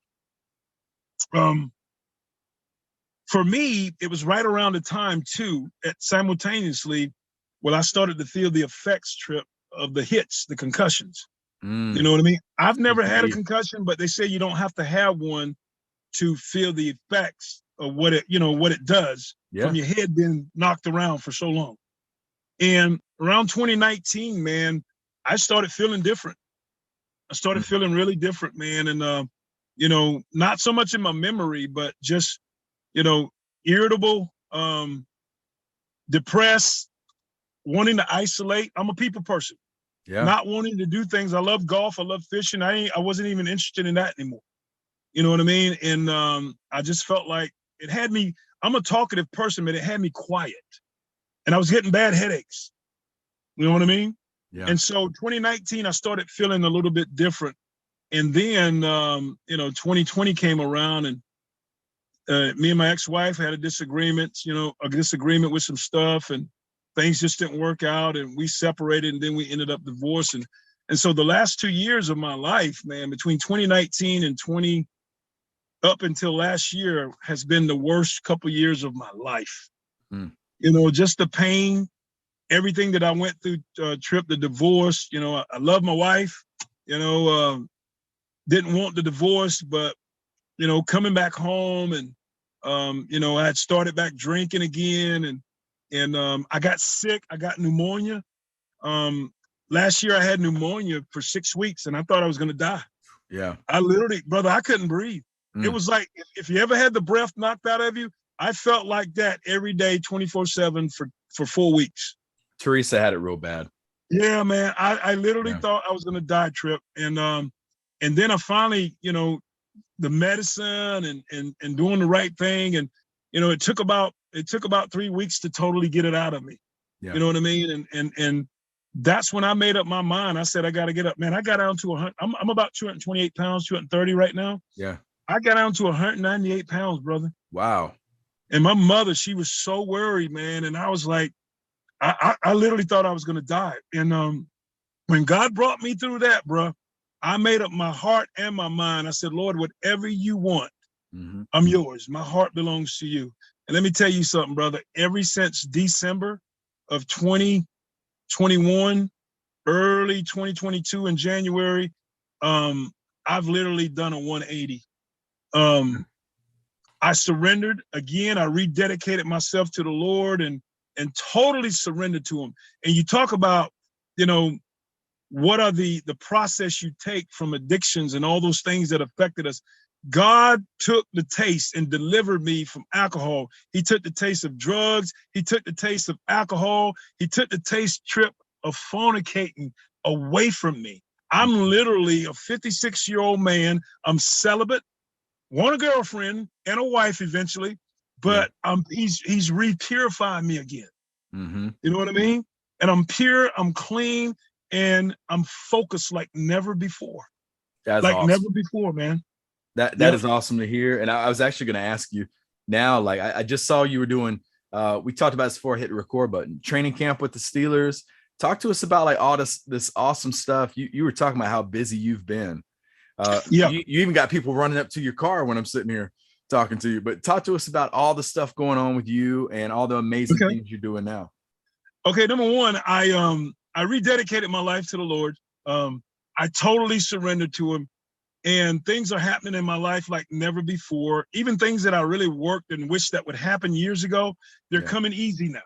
[SPEAKER 2] for me, it was right around the time too, simultaneously, when I started to feel the effects, Trip, of the hits, the concussions. You know what I mean? I've never had a concussion, but they say you don't have to have one to feel the effects of what it does from your head being knocked around for so long. And around 2019, man, I started feeling different. I started feeling really different, man. And not so much in my memory, but just, irritable, depressed, wanting to isolate. I'm a people person.
[SPEAKER 1] Yeah.
[SPEAKER 2] Not wanting to do things. I love golf. I love fishing. I wasn't even interested in that anymore. You know what I mean? And I just felt like it had me, I'm a talkative person, but it had me quiet. And I was getting bad headaches. You know what I mean?
[SPEAKER 1] Yeah.
[SPEAKER 2] And so 2019, I started feeling a little bit different. And then, 2020 came around, and me and my ex-wife had a disagreement with some stuff, and things just didn't work out, and we separated, and then we ended up divorcing. And so the last 2 years of my life, man, between 2019 and up until last year, has been the worst couple years of my life. Just the pain, everything that I went through, Trip, the divorce. I love my wife, didn't want the divorce, but, coming back home, and, I had started back drinking again, and I got sick. I got pneumonia. Last year I had pneumonia for 6 weeks, and I thought I was going to die.
[SPEAKER 1] Yeah.
[SPEAKER 2] I literally, brother, I couldn't breathe. It was like, if you ever had the breath knocked out of you, I felt like that every day, 24/7 for 4 weeks.
[SPEAKER 1] Teresa had it real bad.
[SPEAKER 2] Yeah, man. I literally thought I was going to die, Trip. And then I finally, the medicine and doing the right thing. And, it took about 3 weeks to totally get it out of me.
[SPEAKER 1] Yeah.
[SPEAKER 2] You know what I mean? And that's when I made up my mind. I said, I got to get up, man. I got down to 100. I'm about 228 pounds, 230 right now.
[SPEAKER 1] Yeah.
[SPEAKER 2] I got down to 198 pounds, brother.
[SPEAKER 1] Wow.
[SPEAKER 2] And my mother, she was so worried, man. And I was like, I literally thought I was going to die. And when God brought me through that, bro, I made up my heart and my mind. I said, Lord, whatever you want, I'm yours. My heart belongs to you. And let me tell you something, brother. Ever since December of 2021, early 2022 in January, I've literally done a 180. I surrendered again. I rededicated myself to the Lord and totally surrendered to him. And you talk about, what are the process you take from addictions and all those things that affected us. God took the taste and delivered me from alcohol. He took the taste of drugs. He took the taste of alcohol. He took the taste, Trip, of fornicating away from me. I'm literally a 56-year-old man. I'm celibate, want a girlfriend and a wife eventually, but he's re-purifying me again. You know what I mean? And I'm pure, I'm clean, and I'm focused like never before.
[SPEAKER 1] That's
[SPEAKER 2] like
[SPEAKER 1] awesome.
[SPEAKER 2] Never before, man.
[SPEAKER 1] That is awesome to hear. And I was actually going to ask you now, like I just saw you were doing, we talked about this before I hit the record button, training camp with the Steelers. Talk to us about like all this awesome stuff. You were talking about how busy you've been. You even got people running up to your car when I'm sitting here talking to you, but talk to us about all the stuff going on with you and all the amazing things you're doing now.
[SPEAKER 2] Okay. Number one, I rededicated my life to the Lord. I totally surrendered to him, and things are happening in my life like never before. Even things that I really worked and wished that would happen years ago, they're coming easy now.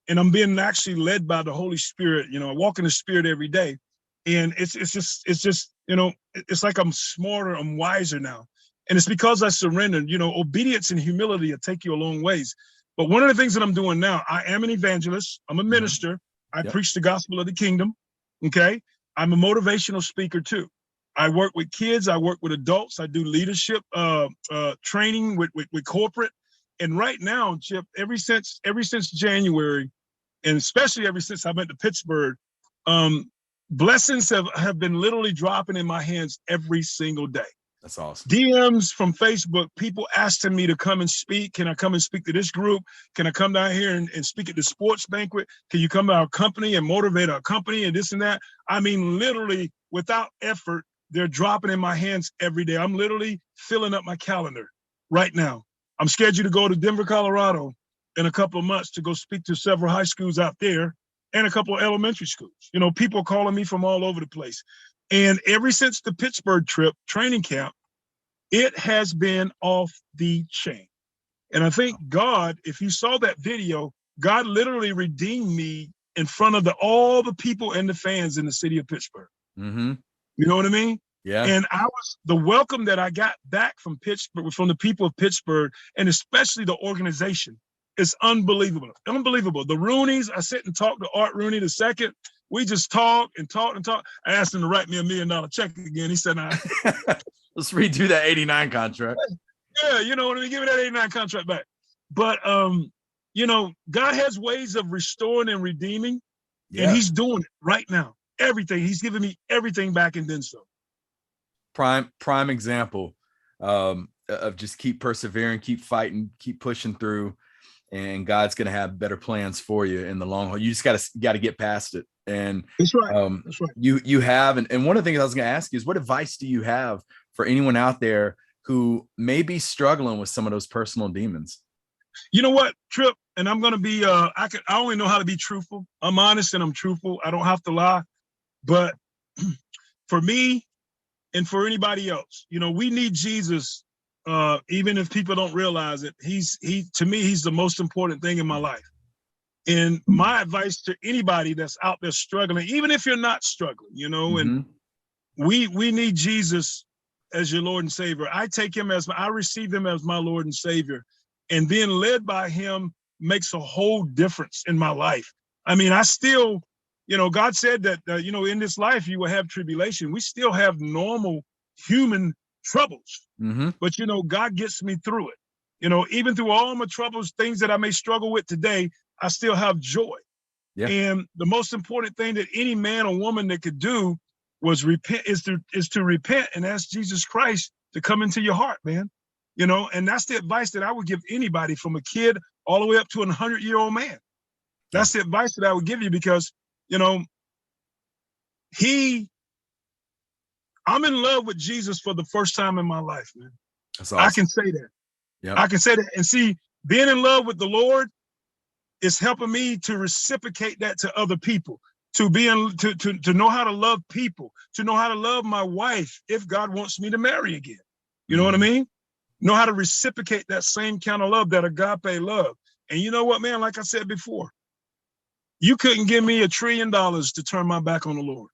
[SPEAKER 2] And I'm being actually led by the Holy Spirit. I walk in the Spirit every day, and it's just, it's like I'm smarter, I'm wiser now. And it's because I surrendered. Obedience and humility will take you a long ways. But one of the things that I'm doing now, I am an evangelist. I'm a minister. I preach the gospel of the kingdom. Okay. I'm a motivational speaker too. I work with kids. I work with adults. I do leadership training with corporate. And right now, Chip, ever since January, and especially ever since I went to Pittsburgh, blessings have been literally dropping in my hands every single day.
[SPEAKER 1] That's awesome.
[SPEAKER 2] DMs from Facebook, people asking me to come and speak. Can I come and speak to this group? Can I come down here and speak at the sports banquet? Can you come to our company and motivate our company and this and that? I mean, literally without effort, they're dropping in my hands every day. I'm literally filling up my calendar right now. I'm scheduled to go to Denver, Colorado in a couple of months to go speak to several high schools out there and a couple of elementary schools. People calling me from all over the place. And ever since the Pittsburgh trip, training camp, it has been off the chain. And I think God, if you saw that video, God literally redeemed me in front of all the people and the fans in the city of Pittsburgh. You know what I mean?
[SPEAKER 1] Yeah.
[SPEAKER 2] And the welcome that I got back from Pittsburgh, from the people of Pittsburgh, and especially the organization, is unbelievable. Unbelievable. The Rooneys, I sit and talk to Art Rooney the second. We just talk and talk and talk. I asked him to write me $1 million check again. He said, nah.
[SPEAKER 1] Let's redo that 89 contract.
[SPEAKER 2] Yeah, you know what I mean? Give me that 89 contract back. But, you know, God has ways of restoring and redeeming, and he's doing it right now. Everything. He's giving me everything back and then some.
[SPEAKER 1] Prime example of just keep persevering, keep fighting, keep pushing through, and God's going to have better plans for you in the long haul. You just got to get past it. And
[SPEAKER 2] that's right. That's right.
[SPEAKER 1] You have, and one of the things I was going to ask you is, what advice do you have for anyone out there who may be struggling with some of those personal demons?
[SPEAKER 2] You know what, Trip? And I'm going to be, I only know how to be truthful. I'm honest and I'm truthful. I don't have to lie. But for me and for anybody else, you know, we need Jesus, even if people don't realize it. To me, he's the most important thing in my life. And my advice to anybody that's out there struggling, even if you're not struggling, you know, and we need Jesus as your Lord and Savior. I receive him as my Lord and Savior, and being led by him makes a whole difference in my life. I mean, I still, you know, God said that, you know, in this life you will have tribulation. We still have normal human troubles, but, you know, God gets me through it. You know, even through all my troubles, things that I may struggle with today, I still have joy. Yeah. And the most important thing that any man or woman that could do was repent, is to repent and ask Jesus Christ to come into your heart, man. You know, and that's the advice that I would give anybody, from a kid all the way up to a 100-year-old man. That's the advice that I would give you, because, you know, I'm in love with Jesus for the first time in my life, man. That's awesome. I can say that. Yep. I can say that. And see, being in love with the Lord is helping me to reciprocate that to other people, to know how to love people, to know how to love my wife if God wants me to marry again. You know what I mean? Know how to reciprocate that same kind of love, that agape love. And you know what, man, like I said before, you couldn't give me $1 trillion to turn my back on the Lord.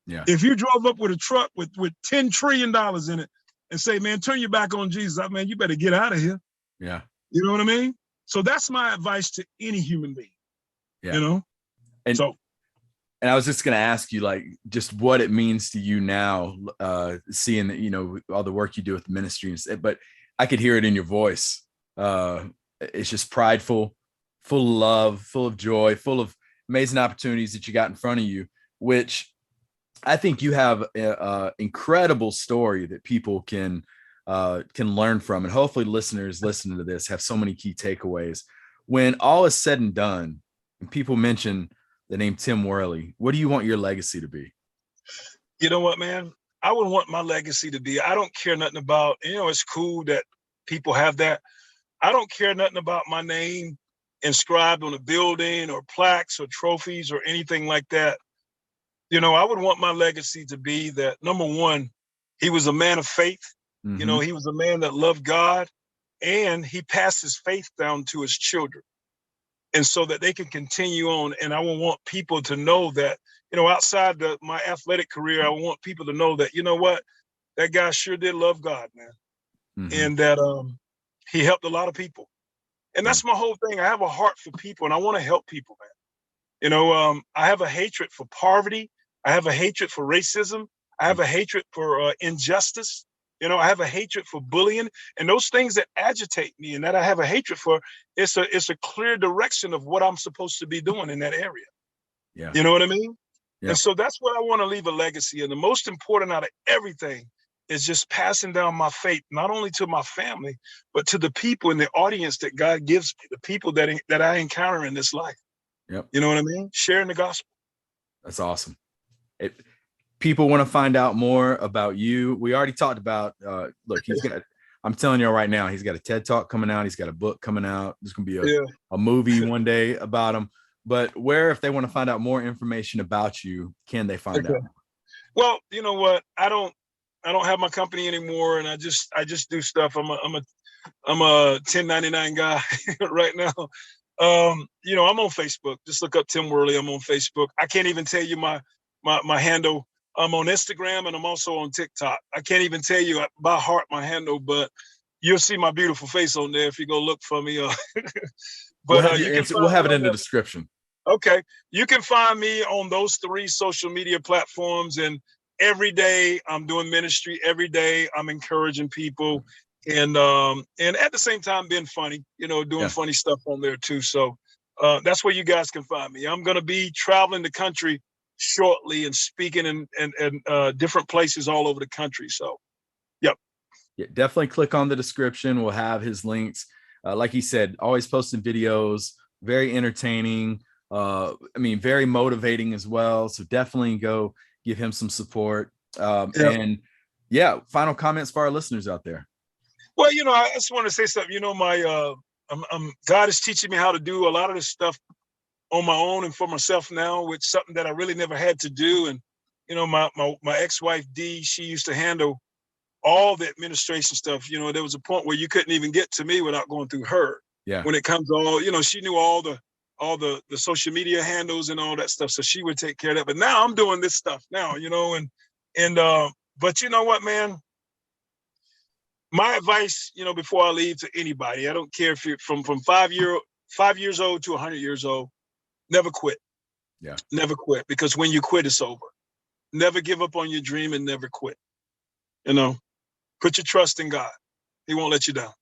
[SPEAKER 2] Yeah. If you drove up with a truck with $10 trillion in it and say, man, turn your back on Jesus, man, you better get out of here. Yeah. You know what I mean? So that's my advice to any human being. Yeah. You know?
[SPEAKER 1] And I was just going to ask you, like, just what it means to you now, seeing that, you know, all the work you do with the ministry, but I could hear it in your voice. It's just prideful, full of love, full of joy, full of amazing opportunities that you got in front of you, which I think you have an incredible story that people can learn from. And hopefully listeners listening to this have so many key takeaways. When all is said and done, and people mention the name Tim Worley, what do you want your legacy to be?
[SPEAKER 2] You know what, man? I would want my legacy to be, I don't care nothing about, you know, it's cool that people have that. I don't care nothing about my name inscribed on a building or plaques or trophies or anything like that. You know, I would want my legacy to be that, number one, he was a man of faith. You know, he was a man that loved God, and he passed his faith down to his children. And so that they can continue on. And I will want people to know that, you know, outside my athletic career, I want people to know that, you know what, that guy sure did love God, man. And that he helped a lot of people. And that's my whole thing. I have a heart for people, and I want to help people, man. You know, I have a hatred for poverty. I have a hatred for racism. I have a hatred for injustice. You know, I have a hatred for bullying, and those things that agitate me and that I have a hatred for, it's a clear direction of what I'm supposed to be doing in that area. Yeah. You know what I mean? Yeah. And so that's what I want to leave a legacy. And the most important out of everything is just passing down my faith, not only to my family, but to the people in the audience that God gives me, the people that I encounter in this life. Yep. You know what I mean? Sharing the gospel.
[SPEAKER 1] That's awesome. People want to find out more about you. We already talked about, look, I'm telling you right now, he's got a TED Talk coming out. He's got a book coming out. There's going to be a movie one day about him. But if they want to find out more information about you, can they find out?
[SPEAKER 2] Well, you know what? I don't have my company anymore, and I just do stuff. I'm a 1099 guy right now. You know, I'm on Facebook. Just look up Tim Worley. I'm on Facebook. I can't even tell you my handle. I'm on Instagram, and I'm also on TikTok. I can't even tell you by heart my handle, but you'll see my beautiful face on there if you go look for me.
[SPEAKER 1] But we'll have it in the description.
[SPEAKER 2] Okay. You can find me on those 3 social media platforms, and every day I'm doing ministry. Every day I'm encouraging people, and at the same time being funny, doing funny stuff on there too. So that's where you guys can find me. I'm going to be traveling the country shortly and speaking in different places all over the country. So, yep.
[SPEAKER 1] Yeah, definitely click on the description. We'll have his links. Like he said, always posting videos, very entertaining. Very motivating as well. So definitely go give him some support. And final comments for our listeners out there.
[SPEAKER 2] Well, I just want to say something. God is teaching me how to do a lot of this stuff on my own and for myself now, which something that I really never had to do. And my ex-wife Dee, she used to handle all the administration stuff. There was a point where you couldn't even get to me without going through her.
[SPEAKER 1] Yeah.
[SPEAKER 2] When it comes to all, she knew all the social media handles and all that stuff. So she would take care of that. But now I'm doing this stuff now, but you know what, man? My advice, before I leave to anybody, I don't care if you're from 5 years old to 100 years old, never quit.
[SPEAKER 1] Yeah.
[SPEAKER 2] Never quit, because when you quit, it's over. Never give up on your dream and never quit. Put your trust in God. He won't let you down.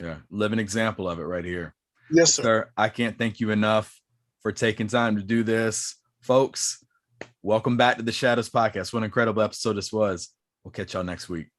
[SPEAKER 1] Yeah. Live an example of it right here.
[SPEAKER 2] Yes, sir.
[SPEAKER 1] I can't thank you enough for taking time to do this. Folks, welcome back to the Shadows Podcast. What an incredible episode this was. We'll catch y'all next week.